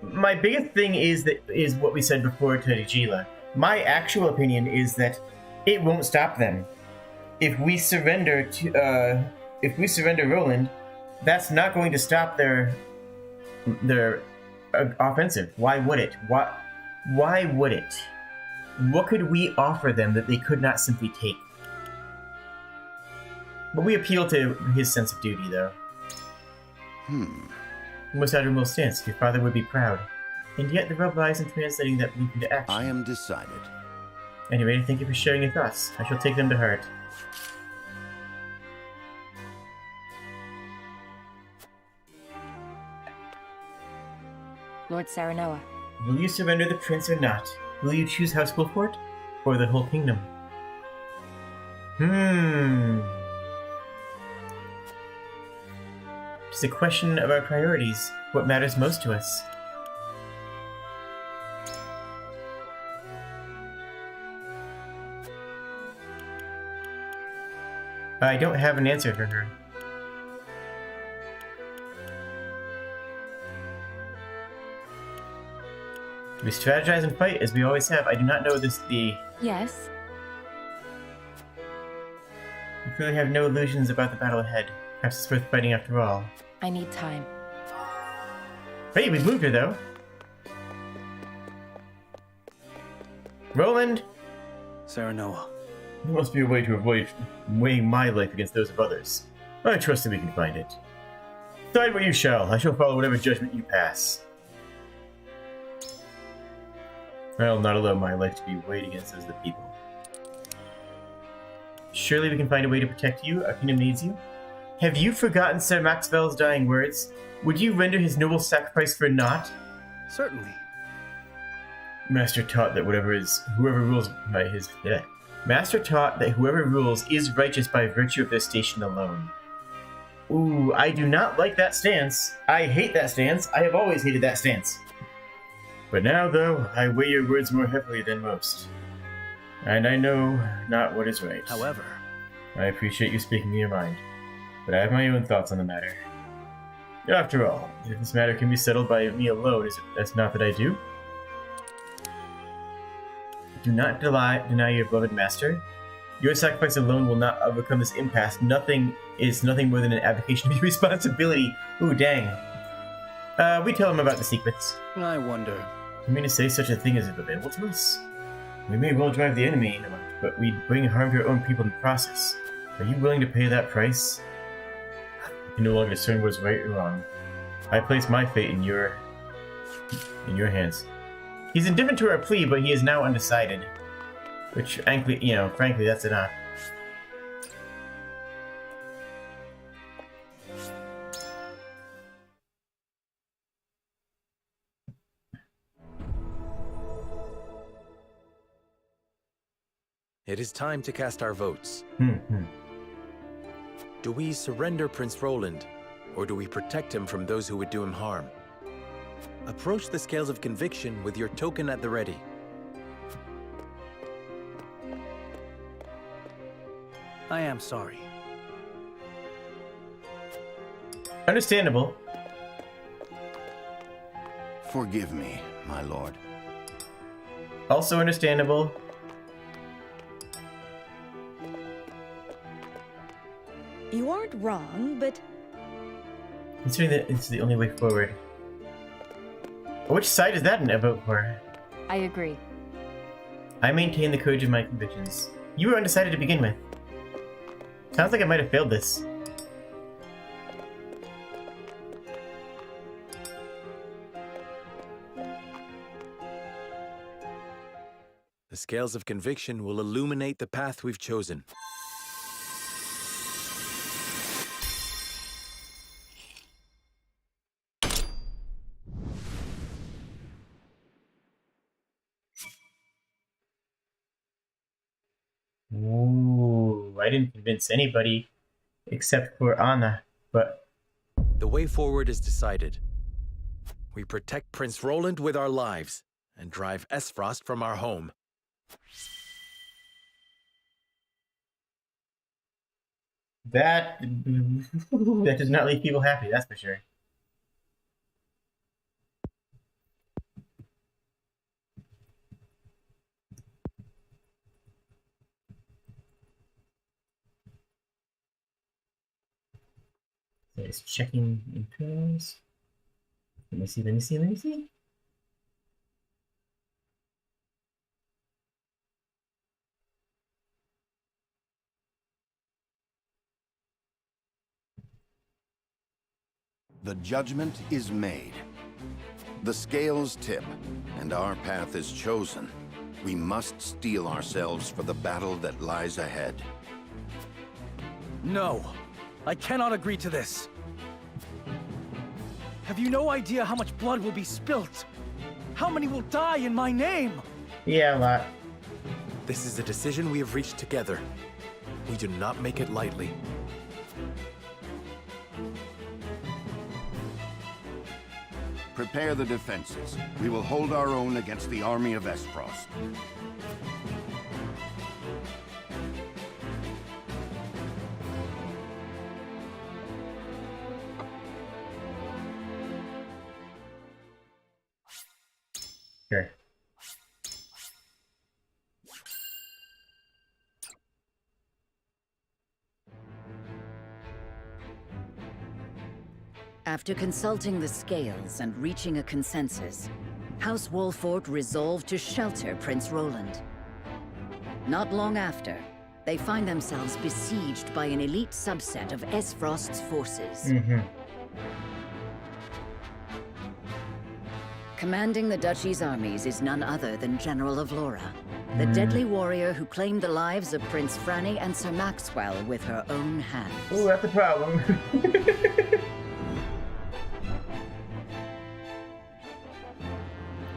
My biggest thing is what we said before to Gila. My actual opinion is that it won't stop them. If we surrender Roland, that's not going to stop their offensive. Why would it? Why would it? What could we offer them that they could not simply take? But we appeal to his sense of duty, though. Most admirable stance. Your father would be proud. And yet the rub lies in translating that belief into action. I am decided. Anyway, thank you for sharing your thoughts. I shall take them to heart. Lord Serenua. Will you surrender the prince or not? Will you choose House Wolford or the whole kingdom? It's a question of our priorities. What matters most to us? I don't have an answer for her. We strategize and fight as we always have. I do not know the... Yes? You clearly have no illusions about the battle ahead. Perhaps it's worth fighting after all. I need time. Hey, we moved her though. Roland! Serenoa. There must be a way to avoid weighing my life against those of others. I trust that we can find it. Decide what you shall. I shall follow whatever judgment you pass. I'll not allow my life to be weighed against those of the people. Surely we can find a way to protect you. Our kingdom needs you. Have you forgotten Sir Maxwell's dying words? Would you render his noble sacrifice for naught? Certainly. Master taught that whoever rules by his Master taught that whoever rules is righteous by virtue of their station alone. Ooh, I do not like that stance. I hate that stance. I have always hated that stance. But now, though, I weigh your words more heavily than most. And I know not what is right. However, I appreciate you speaking your mind, but I have my own thoughts on the matter. After all, if this matter can be settled by me alone, that's not that I do. Do not deny your beloved master. Your sacrifice alone will not overcome this impasse. Nothing more than an abdication of your responsibility. Ooh, dang. We tell him about the secrets. I wonder. You mean to say such a thing is available to us? We may well drive the enemy, but we bring harm to our own people in the process. Are you willing to pay that price? You can no longer discern what is right or wrong. I place my fate in your hands. He's indifferent to our plea, but he is now undecided. Which, frankly, that's enough. It is time to cast our votes. Do we surrender Prince Roland, or do we protect him from those who would do him harm? Approach the scales of conviction with your token at the ready. I am sorry. Understandable. Forgive me, my lord. Also understandable. You aren't wrong, but... Considering that it's the only way forward. Which side is that a vote for? I agree. I maintain the courage of my convictions. You were undecided to begin with. Sounds like I might have failed this. The scales of conviction will illuminate the path we've chosen. Ooh, I didn't convince anybody except for Anna, but... The way forward is decided. We protect Prince Roland with our lives, and drive Esfrost from our home. That does not leave people happy, that's for sure. So it's checking internals. Let me see. The judgment is made. The scales tip, and our path is chosen. We must steel ourselves for the battle that lies ahead. No, I cannot agree to this. Have you no idea how much blood will be spilt? How many will die in my name? Yeah, a lot. This is a decision we have reached together. We do not make it lightly. Prepare the defenses. We will hold our own against the army of Esfrost. Sure. After consulting the scales and reaching a consensus, House Wolfort resolved to shelter Prince Roland. Not long after, they find themselves besieged by an elite subset of Esfrost's forces. Commanding the Duchy's armies is none other than General of Laura, the deadly warrior who claimed the lives of Prince Franny and Sir Maxwell with her own hands. Ooh, that's a problem.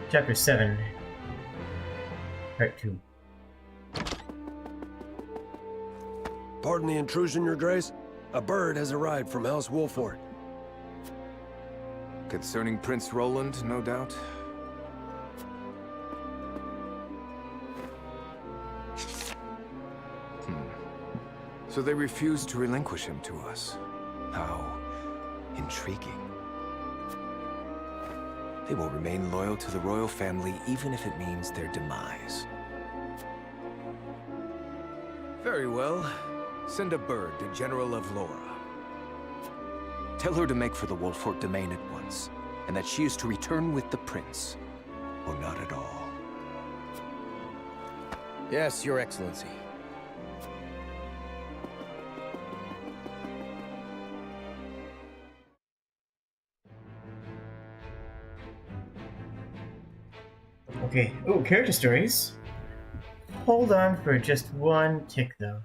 Chapter 7, Part 2. Pardon the intrusion, Your Grace. A bird has arrived from House Wolfort. Concerning Prince Roland, no doubt? So they refused to relinquish him to us. How intriguing. They will remain loyal to the royal family even if it means their demise. Very well. Send a bird to General of Laura. Tell her to make for the Wolfort domain at once, and that she is to return with the prince, or not at all. Yes, Your Excellency. Okay. Ooh, character stories. Hold on for just one tick, though.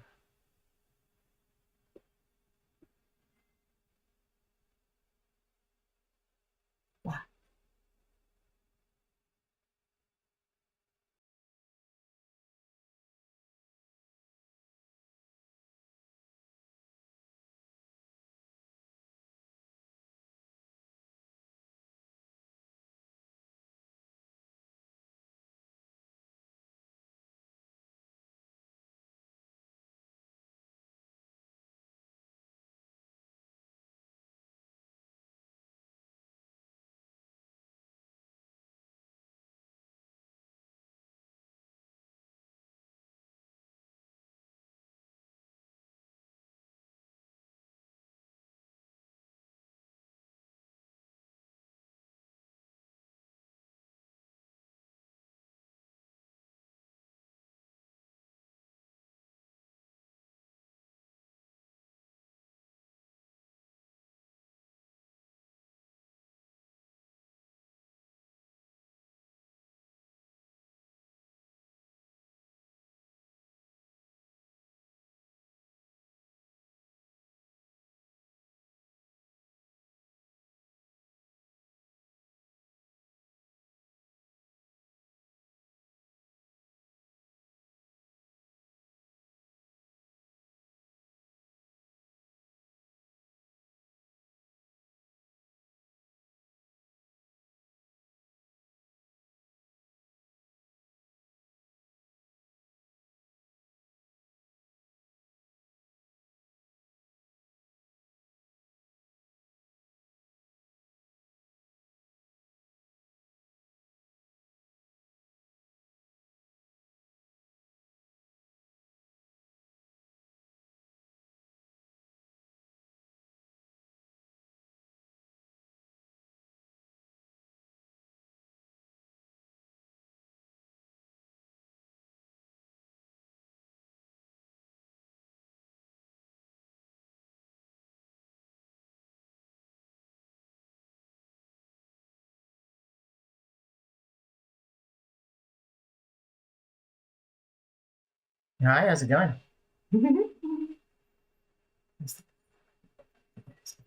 Hi, how's it going?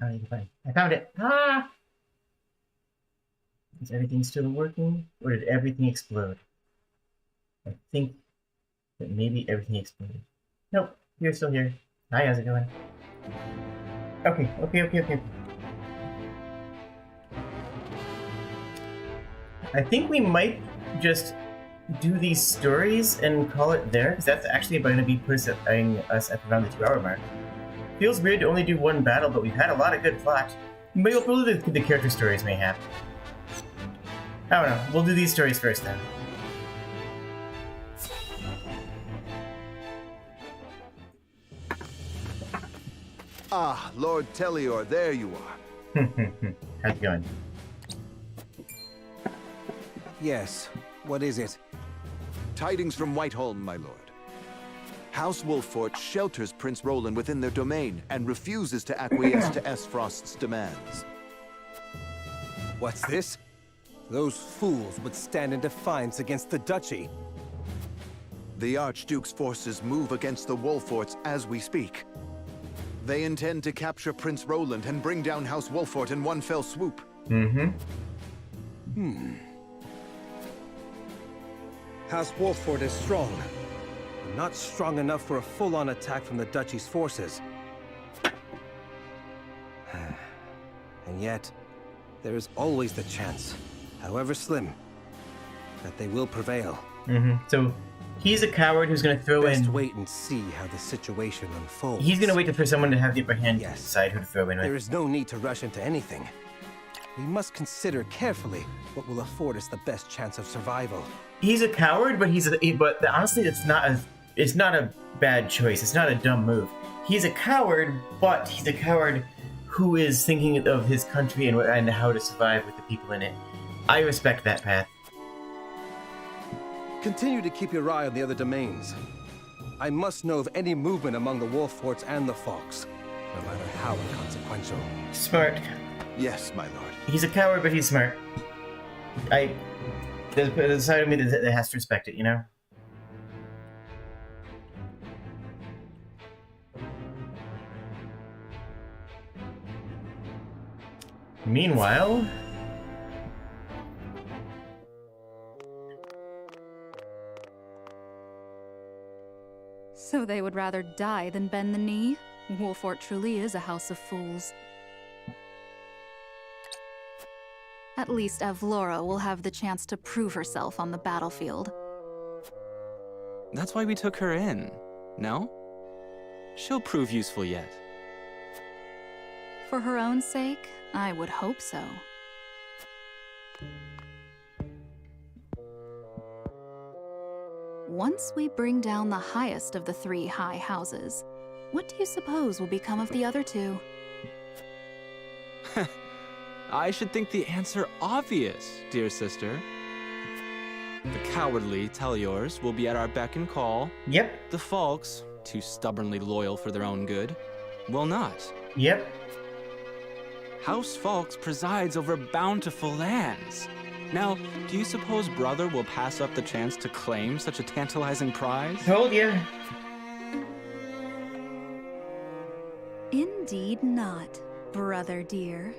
I found it. Ah! Is everything still working? Or did everything explode? I think that maybe everything exploded. Nope, you're still here. Hi, how's it going? Okay. I think we might just do these stories and call it there, because that's actually going to be putting us at around the 2-hour mark. Feels weird to only do one battle, but we've had a lot of good plot. Maybe we'll probably do the character stories mayhap. I don't know. We'll do these stories first then. Ah, Lord Telior, there you are. How's it going? Yes, what is it? Tidings from Whiteholm, my lord. House Wolffort shelters Prince Roland within their domain and refuses to acquiesce to Esfrost's demands. What's this? Those fools would stand in defiance against the duchy. The Archduke's forces move against the Wolfforts as we speak. They intend to capture Prince Roland and bring down House Wolffort in one fell swoop. House Wolffort is strong, but not strong enough for a full-on attack from the duchy's forces. And yet, there is always the chance, however slim, that they will prevail. So, he's a coward who's going to throw in... Best wait and see how the situation unfolds. He's going to wait for someone to have the upper hand to decide who to throw in with. There is no need to rush into anything. We must consider carefully what will afford us the best chance of survival. He's a coward, but but honestly, it's not a bad choice. It's not a dumb move. He's a coward, but he's a coward who is thinking of his country and how to survive with the people in it. I respect that path. Continue to keep your eye on the other domains. I must know of any movement among the Wolfforts and the Fox, no matter how inconsequential. Smart. Yes, my lord. He's a coward, but he's smart. There's a side of me that has to respect it, you know? Meanwhile... So they would rather die than bend the knee? Wolffort truly is a house of fools. At least Avlora will have the chance to prove herself on the battlefield. That's why we took her in, no? She'll prove useful yet. For her own sake, I would hope so. Once we bring down the highest of the 3 high houses, what do you suppose will become of the other 2? I should think the answer obvious, dear sister. The cowardly Teliors will be at our beck and call. Yep. The Falks, too stubbornly loyal for their own good, will not. Yep. House Falks presides over bountiful lands. Now, do you suppose Brother will pass up the chance to claim such a tantalizing prize? Told you. Indeed not, brother dear.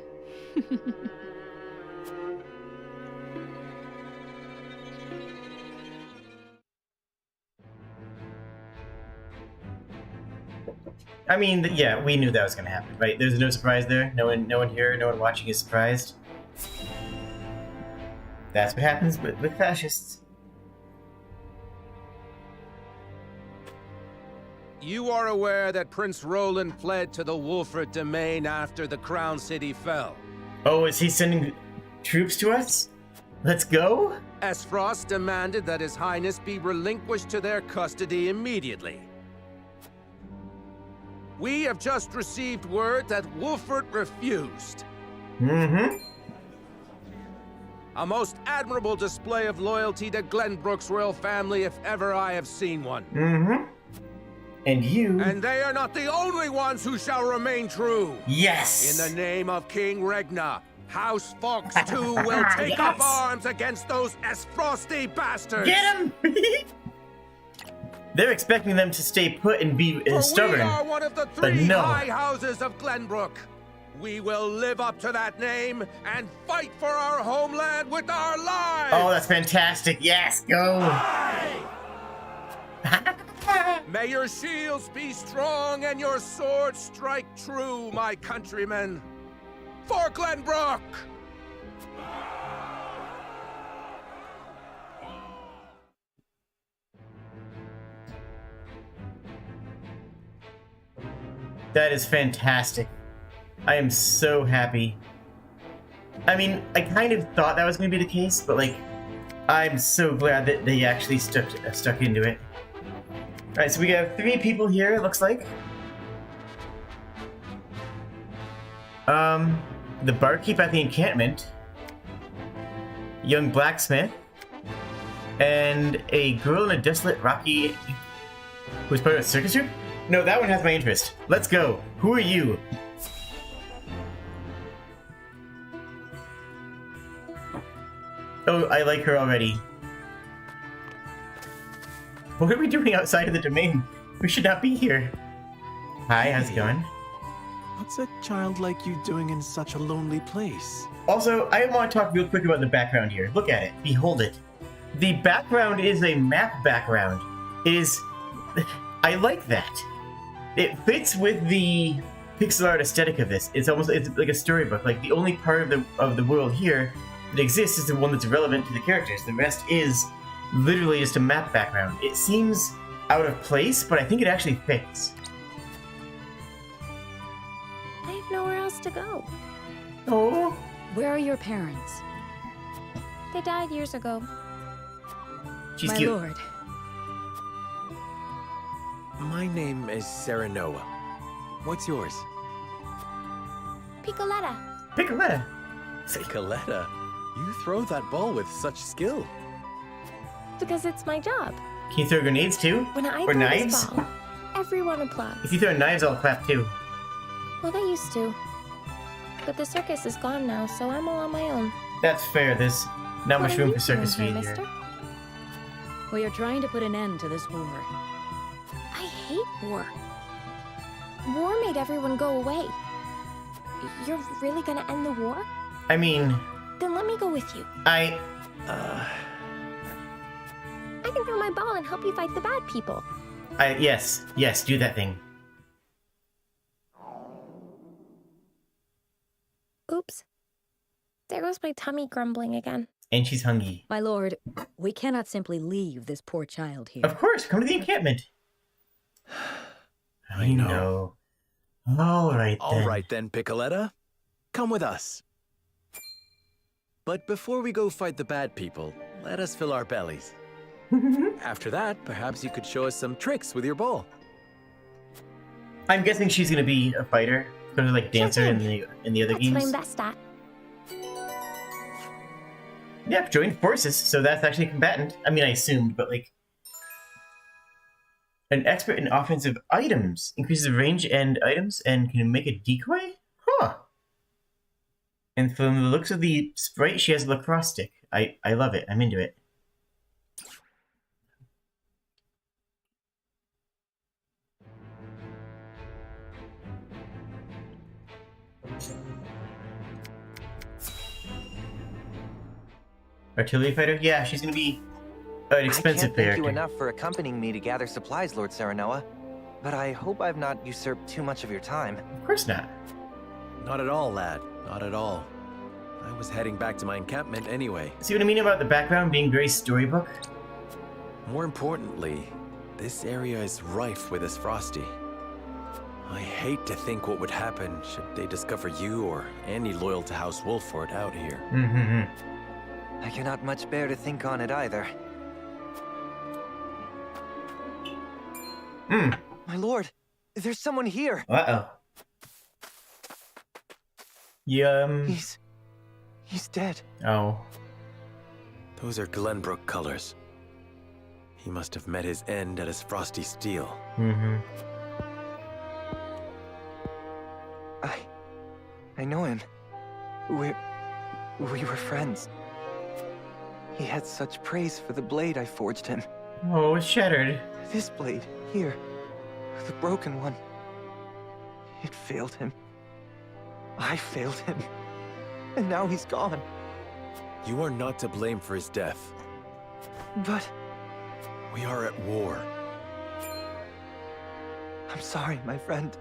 I mean, yeah, we knew that was going to happen, right? There's no surprise there. No one here, no one watching is surprised. That's what happens with fascists. You are aware that Prince Roland fled to the Wolffort domain after the Crown City fell. Oh, is he sending troops to us? Let's go? Esfrost demanded that His Highness be relinquished to their custody immediately. We have just received word that Wolffort refused. A most admirable display of loyalty to Glenbrook's royal family if ever I have seen one. And you... And they are not the only ones who shall remain true. Yes! In the name of King Regna, House Fox too will take up arms against those Esfrosty bastards! Get him! They're expecting them to stay put and be stubborn. We are one of the 3 high houses of Glenbrook. We will live up to that name and fight for our homeland with our lives! Oh, that's fantastic. Yes, go! May your shields be strong and your swords strike true, my countrymen. For Glenbrook! That is fantastic. I am so happy. I mean, I kind of thought that was going to be the case, but like, I'm so glad that they actually stuck into it. Alright, so we have 3 people here, it looks like. The barkeep at the encampment, young blacksmith, and a girl in a desolate rocky who's part of a circus troupe? No, that one has my interest. Let's go. Who are you? Oh, I like her already. What are we doing outside of the domain? We should not be here. Hi, how's it going? What's a child like you doing in such a lonely place? Also, I want to talk real quick about the background here. Look at it. Behold it. The background is a map background. It is... I like that. It fits with the pixel art aesthetic of this. It's like a storybook. Like, the only part of the world here that exists is the one that's relevant to the characters. The rest is literally just a map background. It seems out of place, but I think it actually fits. I have nowhere else to go. Oh. Where are your parents? They died years ago. She's My cute. lord. My name is Serenoa. What's yours? Piccoletta. Piccoletta. Piccoletta? You throw that ball with such skill. Because it's my job. Can you throw grenades too? When I or throw knives? this ball, everyone applauds. If you throw knives, I'll clap too. Well, they used to. But the circus is gone now, so I'm all on my own. That's fair. There's not much room for circus doing feed here, here. mister? We are trying to put an end to this war. I hate war. War made everyone go away. You're really gonna end the war? I mean... Then let me go with you. I can throw my ball and help you fight the bad people. yes, do that thing. Oops. There goes my tummy grumbling again. And she's hungry. My lord, we cannot simply leave this poor child here. Of course, come to the encampment. I know. All right then, Piccoletta. Come with us. But before we go fight the bad people, let us fill our bellies. After that, perhaps you could show us some tricks with your ball. I'm guessing she's gonna be a fighter, sort of like dancer in the other That's games. what I'm best at. Yeah, joined forces, so that's actually a combatant. I mean, I assumed, but like... An expert in offensive items. Increases range and items and can make a decoy? Huh. And from the looks of the sprite, she has a lacrosse stick. I love it. I'm into it. Artillery fighter? Yeah, she's gonna be an expensive I can't thank character. you enough for accompanying me to gather supplies, Lord Serenoa. But I hope I've not usurped too much of your time. Of course not. Not at all, lad. Not at all. I was heading back to my encampment anyway. See what I mean about the background being very storybook? More importantly, this area is rife with this Frosty. I hate to think what would happen should they discover you or any loyal to House Wolford out here. I cannot much bear to think on it either. My lord, there's someone here. Uh-oh. He's dead. Oh. Those are Glenbrook colors. He must have met his end at his Frosty Steel. I know him. We were friends. He had such praise for the blade I forged him. Oh, it's shattered. This blade, here, the broken one. It failed him. I failed him. And now he's gone. You are not to blame for his death. But... we are at war. I'm sorry, my friend.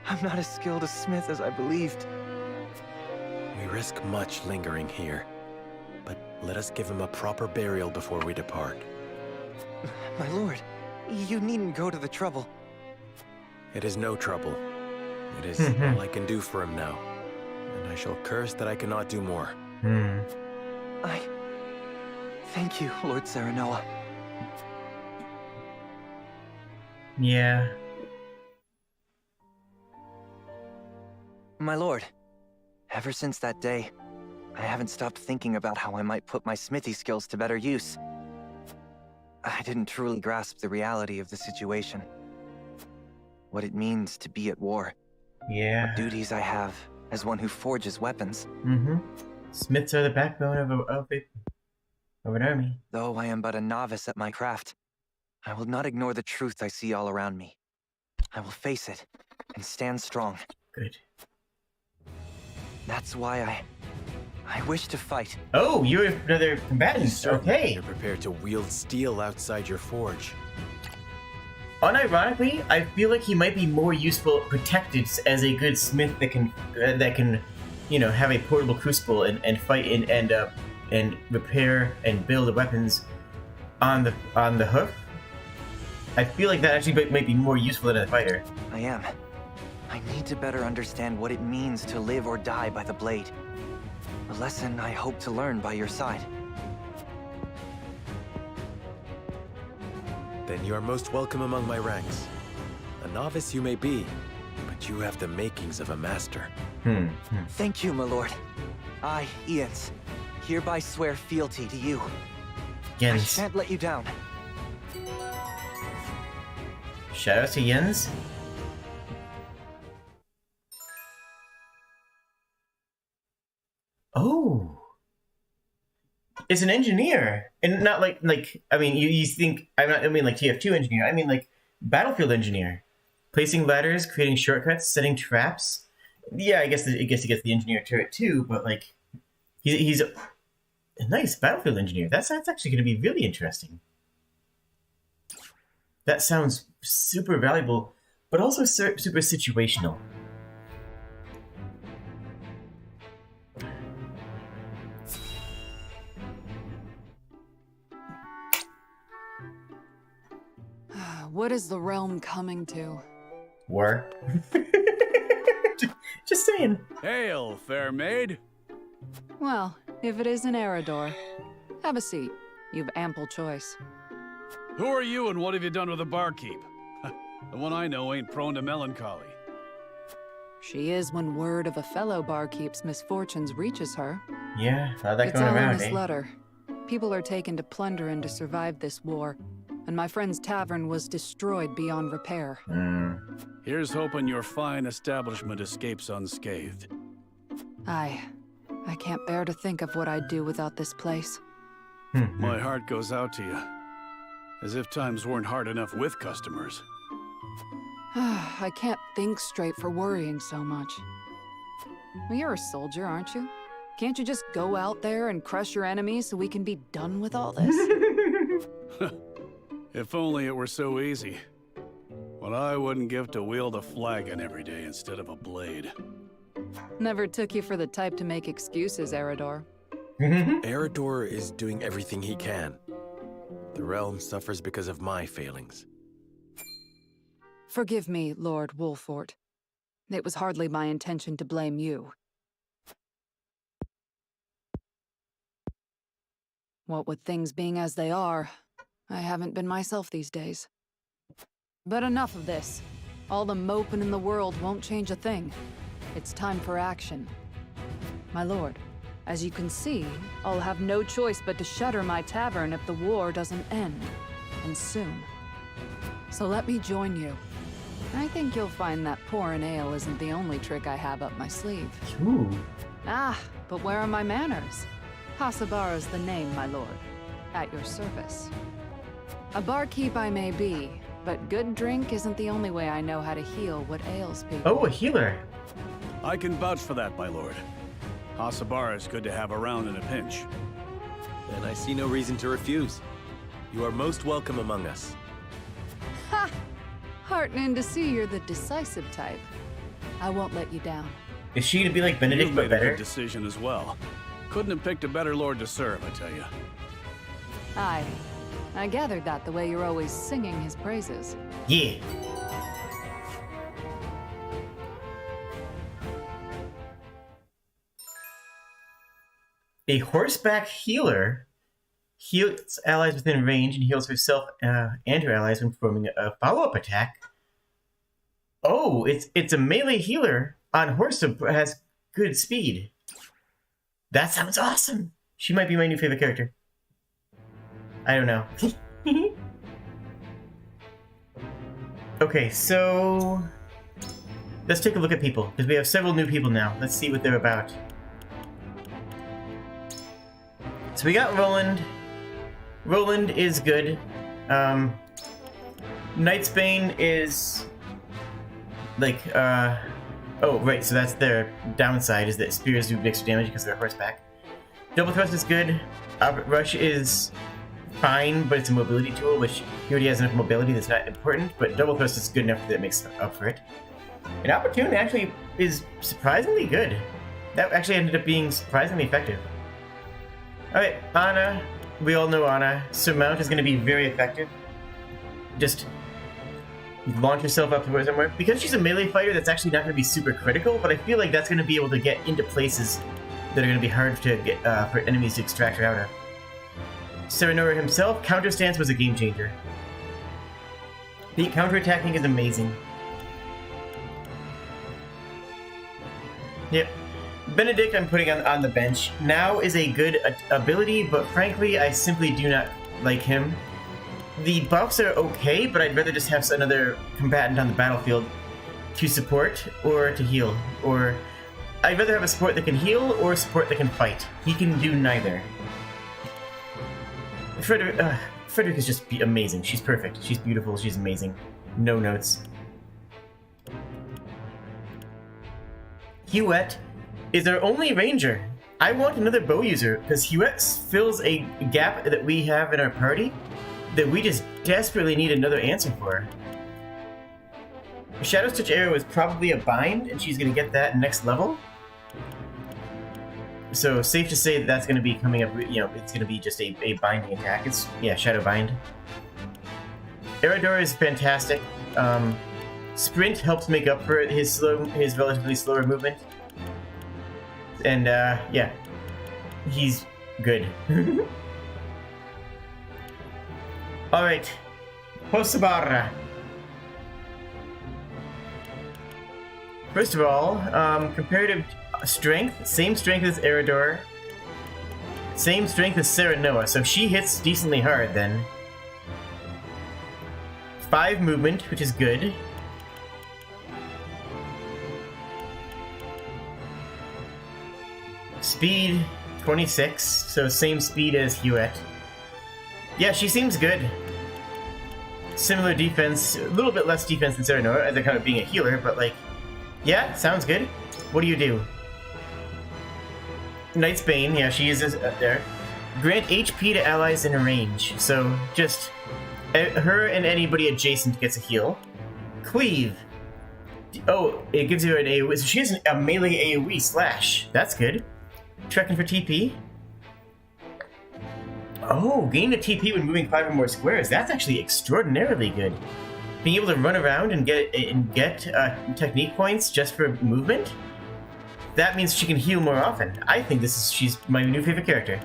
I'm not as skilled a smith as I believed. We risk much lingering here. But let us give him a proper burial before we depart. My lord, you needn't go to the trouble. It is no trouble. It is all I can do for him now. And I shall curse that I cannot do more. I... thank you, Lord Serenoa. Yeah. My lord, ever since that day, I haven't stopped thinking about how I might put my smithy skills to better use. I didn't truly grasp the reality of the situation. What it means to be at war. Yeah. What duties I have as one who forges weapons. Smiths are the backbone of an army. Though I am but a novice at my craft, I will not ignore the truth I see all around me. I will face it and stand strong. Good. That's why I wish to fight. Oh, you're another combatant. Okay. You're prepared to wield steel outside your forge. Unironically, I feel like he might be more useful protected as a good smith that can, you know, have a portable crucible and fight and repair and build weapons on the hoof. I feel like that actually might be more useful than a fighter. I am. I need to better understand what it means to live or die by the blade. A lesson I hope to learn by your side. Then you are most welcome among my ranks. A novice you may be, but you have the makings of a master. Thank you, my lord. I, Ians, hereby swear fealty to you. I shan't let you down. Shout out to Jens. Oh, it's an engineer, and not like I mean, you think I mean like TF2 engineer. I mean like battlefield engineer, placing ladders, creating shortcuts, setting traps. Yeah, I guess he gets the engineer turret too, but like he's a nice battlefield engineer. That's actually going to be really interesting. That sounds super valuable, but also super situational. What is the realm coming to? War. Just saying. Hail, fair maid. Well, if it isn't Eredor. Have a seat. You've ample choice. Who are you and what have you done with the barkeep? The one I know ain't prone to melancholy. She is when word of a fellow barkeep's misfortunes reaches her. Yeah, how'd that It's go all around, in this eh? letter. People are taken to plunder and to survive this war, and my friend's tavern was destroyed beyond repair. Here's hoping your fine establishment escapes unscathed. I can't bear to think of what I'd do without this place. My heart goes out to you. As if times weren't hard enough with customers. I can't think straight for worrying so much. Well, you're a soldier, aren't you? Can't you just go out there and crush your enemies so we can be done with all this? If only it were so easy. What I wouldn't give to wield a flagon every day instead of a blade. Never took you for the type to make excuses, Eredor. Eredor is doing everything he can. The realm suffers because of my failings. Forgive me, Lord Wolfort. It was hardly my intention to blame you. What with things being as they are, I haven't been myself these days. But enough of this. All the moping in the world won't change a thing. It's time for action. My lord, as you can see, I'll have no choice but to shutter my tavern if the war doesn't end. And soon. So let me join you. I think you'll find that pouring ale isn't the only trick I have up my sleeve. Ooh. Ah, but where are my manners? Hasabara's the name, my lord. At your service. A barkeep I may be, but good drink isn't the only way I know how to heal what ails people. Oh, a healer. I can vouch for that, my lord. Hasabara is good to have around in a pinch. Then I see no reason to refuse. You are most welcome among us. Ha! Heartening to see you're the decisive type. I won't let you down. Is she to be like Benedict, You but made a better? good decision as well. Couldn't have picked a better lord to serve, I tell you. I gathered that the way you're always singing his praises. Yeah. A horseback healer heals allies within range and heals herself and her allies when performing a follow-up attack. Oh, it's a melee healer on horse that has good speed. That sounds awesome. She might be my new favorite character. I don't know. Okay, so let's take a look at people, because we have several new people now. Let's see what they're about. So we got Roland. Roland is good. Knightsbane is like, oh, right, so that's their downside, is that spears do extra damage because they're horseback. Double Thrust is good. Rush is fine, but it's a mobility tool, which he already has enough mobility that's not important, but Double Thrust is good enough that it makes up for it. And Opportune actually is surprisingly good. That actually ended up being surprisingly effective. Alright, Ana. We all know Ana. Surmount is going to be very effective. Just launch yourself up to somewhere. Because she's a melee fighter, that's actually not going to be super critical, but I feel like that's going to be able to get into places that are going to be hard to get for enemies to extract her out of. Serenora himself, counter stance was a game changer. The counterattacking is amazing. Yep. Benedict I'm putting on the bench. Now is a good ability, but frankly, I simply do not like him. The buffs are okay, but I'd rather just have another combatant on the battlefield to support or to heal. Or I'd rather have a support that can heal or a support that can fight. He can do neither. Frederick is just amazing. She's perfect. She's beautiful. She's amazing. No notes. Huette is our only ranger. I want another bow user, because Huette fills a gap that we have in our party that we just desperately need another answer for. Shadow's Touch Arrow is probably a bind, and she's going to get that next level. So, safe to say that that's going to be coming up, you know, it's going to be just a binding attack. It's, yeah, Shadow Bind. Eridor is fantastic. Sprint helps make up for his relatively slower movement. And, yeah, he's good. Alright, Hasabara. First of all, comparative strength, same strength as Eridor, same strength as Serenoa, so she hits decently hard then. 5 movement, which is good. Speed, 26, so same speed as Huette. Yeah, she seems good. Similar defense, a little bit less defense than Serenoa, as they're kind of being a healer, but like, yeah, sounds good. What do you do? Knightsbane, yeah, she is up there. Grant HP to allies in range, so just her and anybody adjacent gets a heal. Cleave. Oh, it gives you an AoE, so she has a melee AoE slash. That's good. Trekking for TP. Oh, gain a TP when moving 5 or more squares. That's actually extraordinarily good. Being able to run around and get technique points just for movement. That means she can heal more often. I think she's my new favorite character.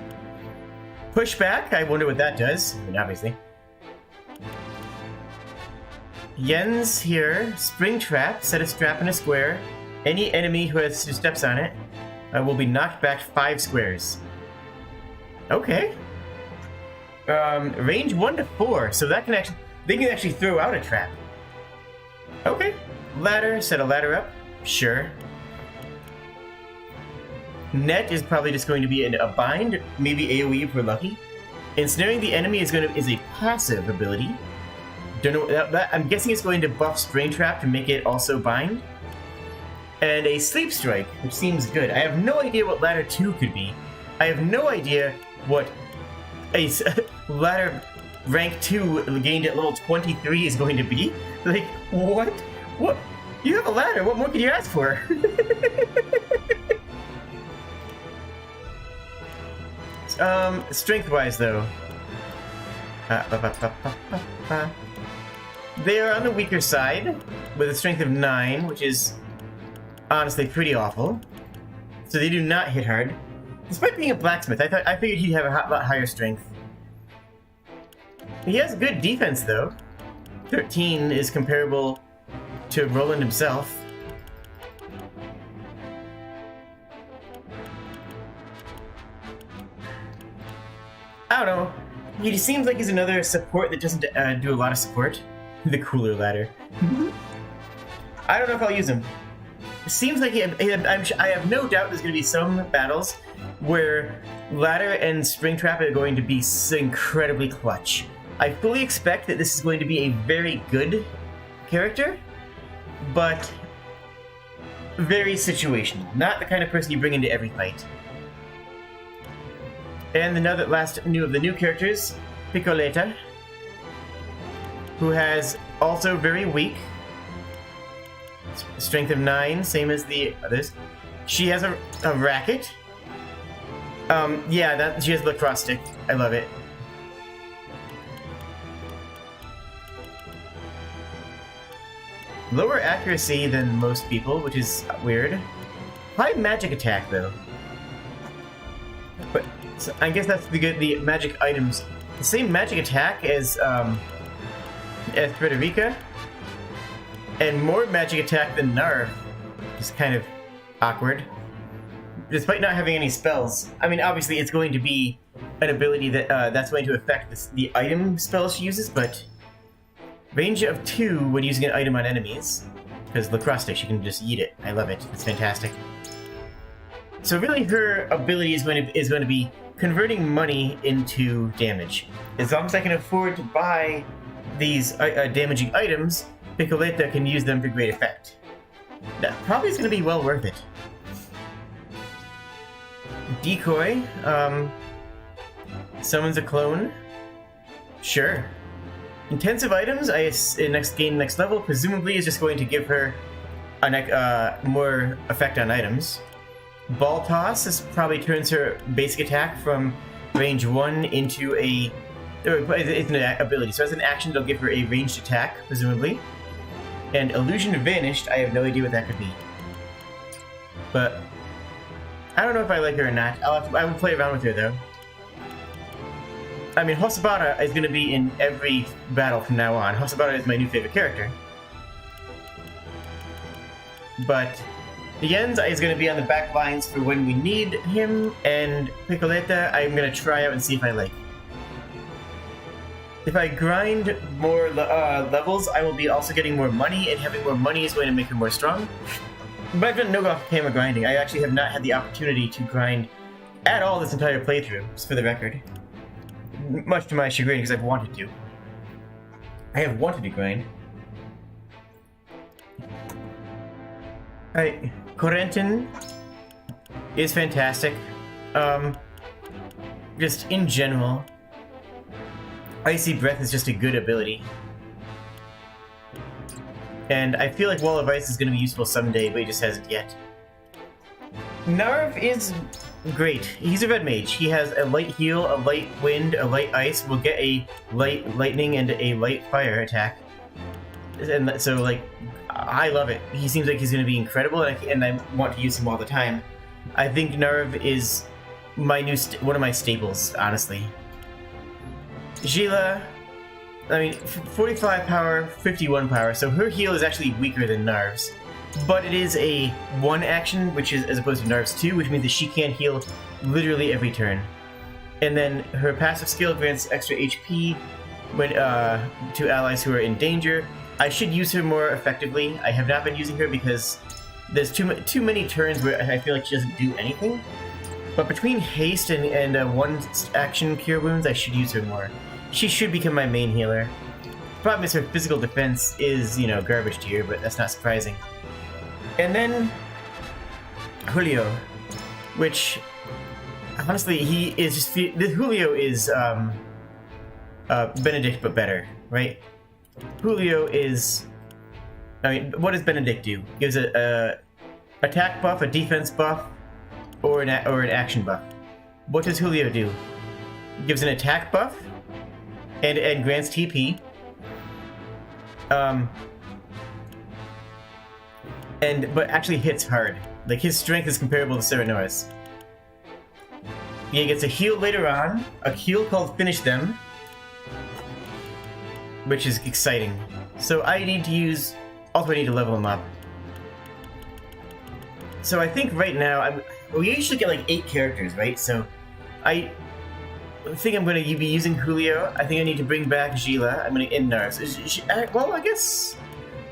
Pushback. I wonder what that does. I mean, obviously. Yen's here. Spring trap. Set a trap in a square. Any enemy who steps on it will be knocked back 5 squares. Okay. Range 1 to 4, so that can they can actually throw out a trap. Okay. Ladder, set a ladder up. Sure. Net is probably just going to be a bind, maybe AoE if we're lucky. Ensnaring the enemy is a passive ability. Don't know I'm guessing it's going to buff Spring Trap to make it also bind. and a sleep strike, which seems good. I have no idea what ladder 2 could be. I have no idea what a ladder rank 2 gained at level 23 is going to be. Like, what? What? You have a ladder, what more could you ask for? Strength-wise, though. They are on the weaker side, with a strength of 9, which is honestly pretty awful. So they do not hit hard. Despite being a blacksmith, I figured he'd have a lot higher strength. He has good defense, though. 13 is comparable to Roland himself. I don't know. He just seems like he's another support that doesn't do a lot of support. The cooler ladder. I don't know if I'll use him. It seems like I have no doubt there's going to be some battles where ladder and Springtrap are going to be incredibly clutch. I fully expect that this is going to be a very good character, but very situational. Not the kind of person you bring into every fight. And the last new of the new characters, Piccoletta, who has also very weak strength of 9, same as the others. She has a racket. Yeah, she has the lacrosse stick. I love it. Lower accuracy than most people, which is weird. High magic attack, though. But so I guess that's the magic items. The same magic attack as Frederica, and more magic attack than Narv. It's kind of awkward. Despite not having any spells. I mean, obviously it's going to be an ability that that's going to affect the item spells she uses, but range of 2 when using an item on enemies. Because lacrosse stick, she can just eat it. I love it. It's fantastic. So really her ability is going to be converting money into damage. As long as I can afford to buy these damaging items, Piccoletta can use them to great effect. That probably is going to be well worth it. Decoy, summons a clone. Sure. Intensive items, next level, presumably is just going to give her more effect on items. Ball toss, this probably turns her basic attack from range 1 into it's an ability, so as an action it'll give her a ranged attack, presumably. And Illusion Vanished, I have no idea what that could be. But I don't know if I like her or not. I will play around with her though. I mean, Hosobara is going to be in every battle from now on. Hosobara is my new favorite character. But Jens is going to be on the back lines for when we need him, and Piccoletta I'm going to try out and see if I like. If I grind more levels, I will be also getting more money, and having more money is going to make her more strong. But I've done no camera grinding. I actually have not had the opportunity to grind at all this entire playthrough, just for the record. Much to my chagrin, because I've wanted to. I have wanted to grind. Alright, Corentin is fantastic. Just in general, Icy Breath is just a good ability. And I feel like Wall of Ice is going to be useful someday, but he just hasn't yet. Narv is great. He's a red mage. He has a light heal, a light wind, a light ice. We'll get a light lightning and a light fire attack. And so, like, I love it. He seems like he's going to be incredible, and I want to use him all the time. I think Narv is my new one of my staples, honestly. Gila, I mean, 45 power, 51 power, so her heal is actually weaker than Narv's. But it is a 1 action, which is as opposed to Narv's 2, which means that she can heal literally every turn. And then her passive skill grants extra HP when to allies who are in danger. I should use her more effectively. I have not been using her because there's too many turns where I feel like she doesn't do anything. But between haste and 1 action cure wounds, I should use her more. She should become my main healer. The problem is her physical defense is, garbage tier, but that's not surprising. And then Julio, which honestly he is just Julio is Benedict but better, right? Julio is, I mean, what does Benedict do? Gives a attack buff, a defense buff, or an action buff. What does Julio do? Gives an attack buff and grants TP. But actually hits hard. Like, his strength is comparable to Serenora's. He gets a heal later on, a heal called Finish Them, which is exciting. So I need to use... Also, I need to level him up. So I think right now, we usually get like 8 characters, right? So I think I'm going to be using Julio. I think I need to bring back Gila. I'm going to end Nars. Well, I guess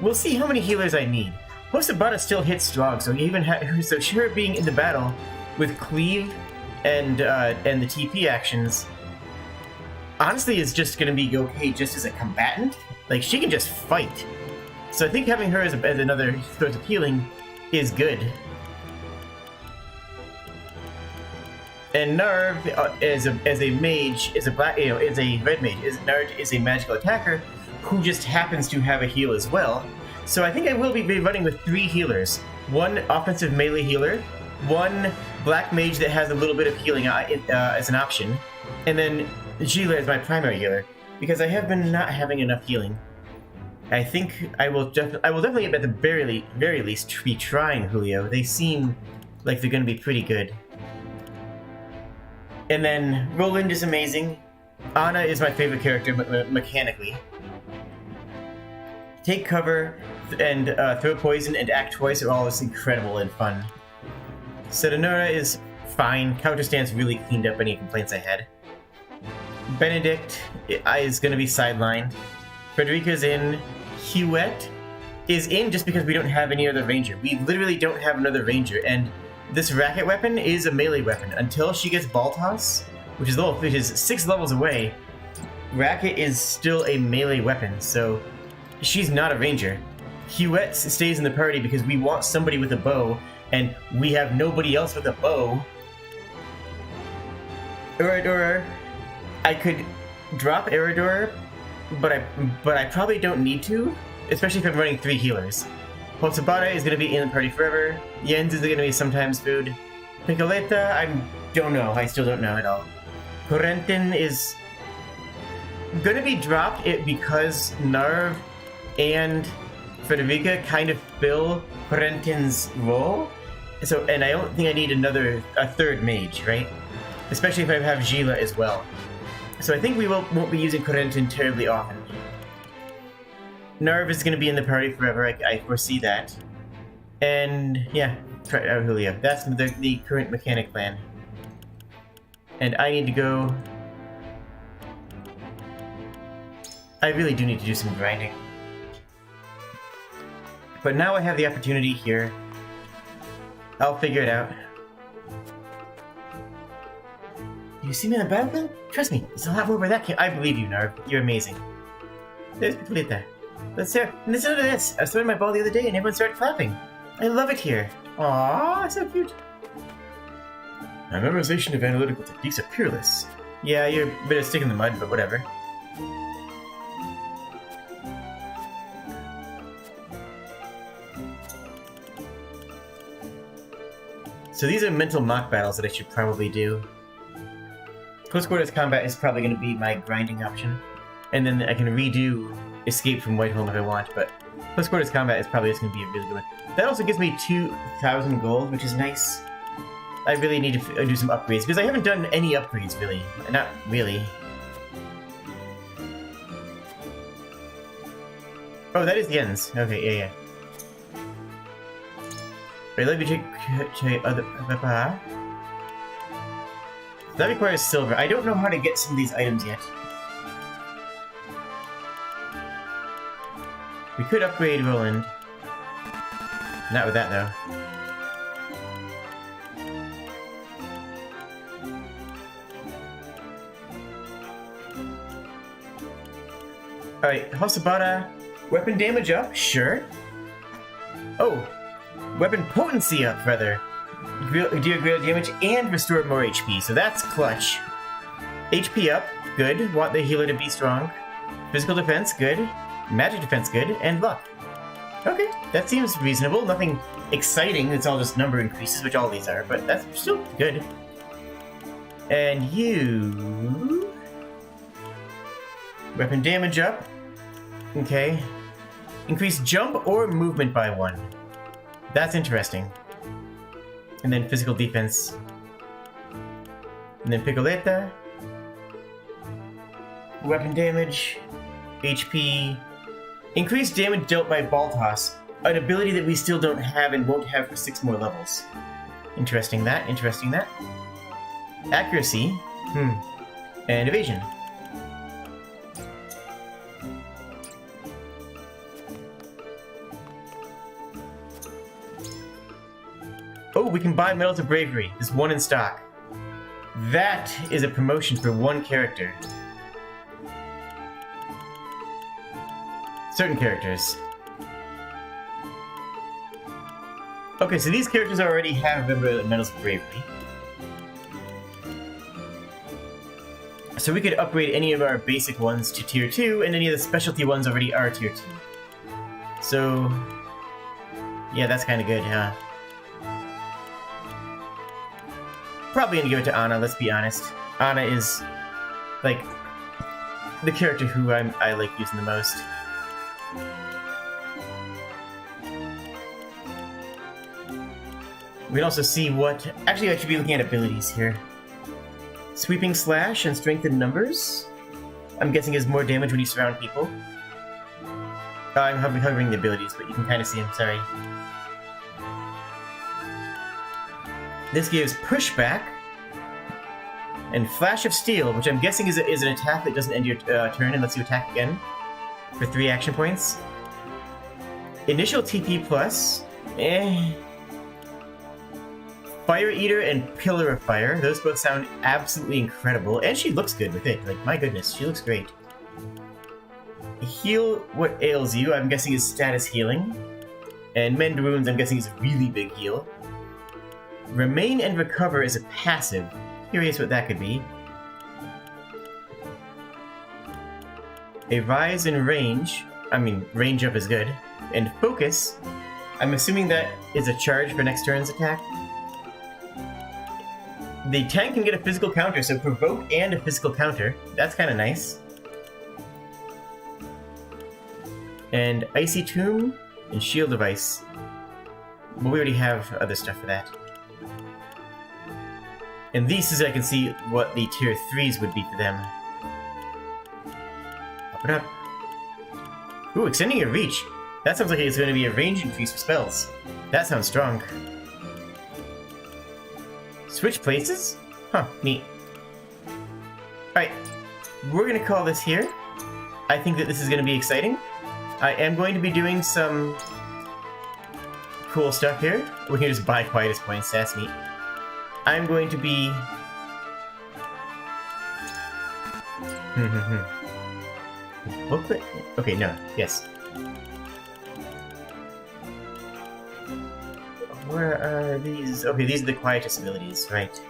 we'll see how many healers I need. Hosabata still hits strong, so even so her being in the battle with Cleave and the TP actions, honestly, is just going to be okay just as a combatant. Like, she can just fight. So I think having her as another source of healing is good. And Narv, as a mage, is a red mage. Narv is a magical attacker who just happens to have a heal as well. So I think I will be running with 3 healers. 1 offensive melee healer, 1 black mage that has a little bit of healing as an option, and then Gila as my primary healer, because I have been not having enough healing. I think I will definitely at the very least be trying Julio. They seem like they're going to be pretty good. And then Roland is amazing. Anna is my favorite character mechanically. Take cover and throw poison and act twice are always incredible and fun. Serenora is fine. Counter stance really cleaned up any complaints I had. Benedict is going to be sidelined. Frederica's in. Huette is in just because we don't have any other ranger. We literally don't have another ranger, and this racket weapon is a melee weapon. Until she gets Baltos, which is 6 levels away, racket is still a melee weapon, so she's not a ranger. Huette stays in the party because we want somebody with a bow, and we have nobody else with a bow. Erador, I could drop Erador, but I probably don't need to, especially if I'm running 3 healers. Hosabata is going to be in the party forever. Jens is going to be sometimes food. Piccoletta, I don't know. I still don't know at all. Corentin is going to be dropped because Narv and Frederica kind of fill Corentin's role. So, and I don't think I need a third mage, right? Especially if I have Gila as well. So I think we won't be using Corentin terribly often. Narv is going to be in the party forever, I foresee that. And yeah, Julio. That's the current mechanic plan. And I need to go... I really do need to do some grinding. But now I have the opportunity here. I'll figure it out. You see me on the battlefield? Trust me, it's a lot more where that came. I believe you, Narv. You're amazing. There's Piccoletta. Listen to this. I was throwing my ball the other day and everyone started clapping. I love it here. Aww, so cute. My memorization of analytical techniques are peerless. Yeah, you're a bit of stick in the mud, but whatever. So these are mental mock battles that I should probably do. Close quarters combat is probably going to be my grinding option. And then I can redo Escape from Whiteholm if I want, but close quarters combat is probably just going to be a really good one. That also gives me 2,000 gold, which is nice. I really need to do some upgrades, because I haven't done any upgrades, really. Not really. Oh, that is Jens. Okay, yeah. Wait, let me check other... That requires silver. I don't know how to get some of these items yet. We could upgrade Roland. Not with that, though. Alright, Hosabata. Weapon damage up? Sure. Oh! Weapon potency up, rather. deal greater damage and restore more HP, so that's clutch. HP up, good. Want the healer to be strong. Physical defense, good. Magic defense, good. And luck. Okay, that seems reasonable. Nothing exciting, it's all just number increases, which all these are, but that's still good. And you... Weapon damage up. Okay. Increase jump or movement by 1. That's interesting. And then physical defense. And then Piccoletta. Weapon damage. HP. Increase damage dealt by ball toss. An ability that we still don't have and won't have for 6 more levels. Interesting that, interesting that. Accuracy. And evasion. Oh, we can buy Medals of Bravery. There's 1 in stock. That is a promotion for 1 character. Certain characters. Okay, so these characters already have Medals of Bravery. So we could upgrade any of our basic ones to tier 2, and any of the specialty ones already are tier 2. So... yeah, that's kind of good, huh? Probably gonna give it to Anna, let's be honest. Anna is, like, the character who I like using the most. We can also see what... actually, I should be looking at abilities here. Sweeping Slash and Strengthened Numbers. I'm guessing is more damage when you surround people. I'm hovering the abilities, but you can kind of see them, sorry. This gives Pushback and Flash of Steel, which I'm guessing is an attack that doesn't end your turn and lets you attack again for 3 action points. Initial TP plus. Fire Eater and Pillar of Fire. Those both sound absolutely incredible. And she looks good with it. Like, my goodness, she looks great. Heal what ails you, I'm guessing is status healing. And Mend Wounds, I'm guessing is a really big heal. Remain and Recover is a passive. Curious what that could be. A Rise in Range. I mean, range up is good. And Focus. I'm assuming that is a charge for next turn's attack. The tank can get a physical counter, so Provoke and a physical counter. That's kind of nice. And Icy Tomb and Shield of Ice. But we already have other stuff for that. And these is I can see what the tier 3s would be for them. Up and up. Ooh, extending your reach. That sounds like it's going to be a range increase for spells. That sounds strong. Switch places? Huh, neat. Alright, we're going to call this here. I think that this is going to be exciting. I am going to be doing some cool stuff here. We can just buy Quietus points, that's neat. I'm going to be... booklet? Okay, no, yes. Where are these? Okay, these are the Quietus abilities, right.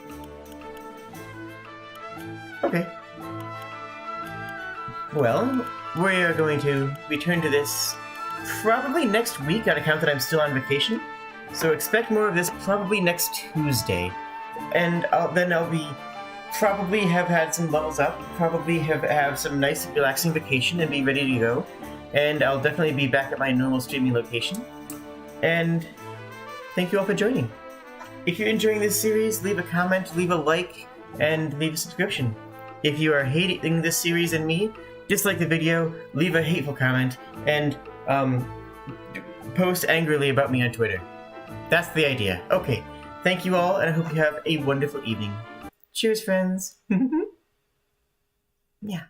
Okay. Well, we are going to return to this probably next week on account that I'm still on vacation. So expect more of this probably next Tuesday. And then I'll be probably have had some levels up, probably have some nice relaxing vacation and be ready to go. And I'll definitely be back at my normal streaming location. And thank you all for joining. If you're enjoying this series, leave a comment, leave a like, and leave a subscription. If you are hating this series and me, dislike the video, leave a hateful comment, and post angrily about me on Twitter. That's the idea. Okay, thank you all, and I hope you have a wonderful evening. Cheers, friends. Yeah.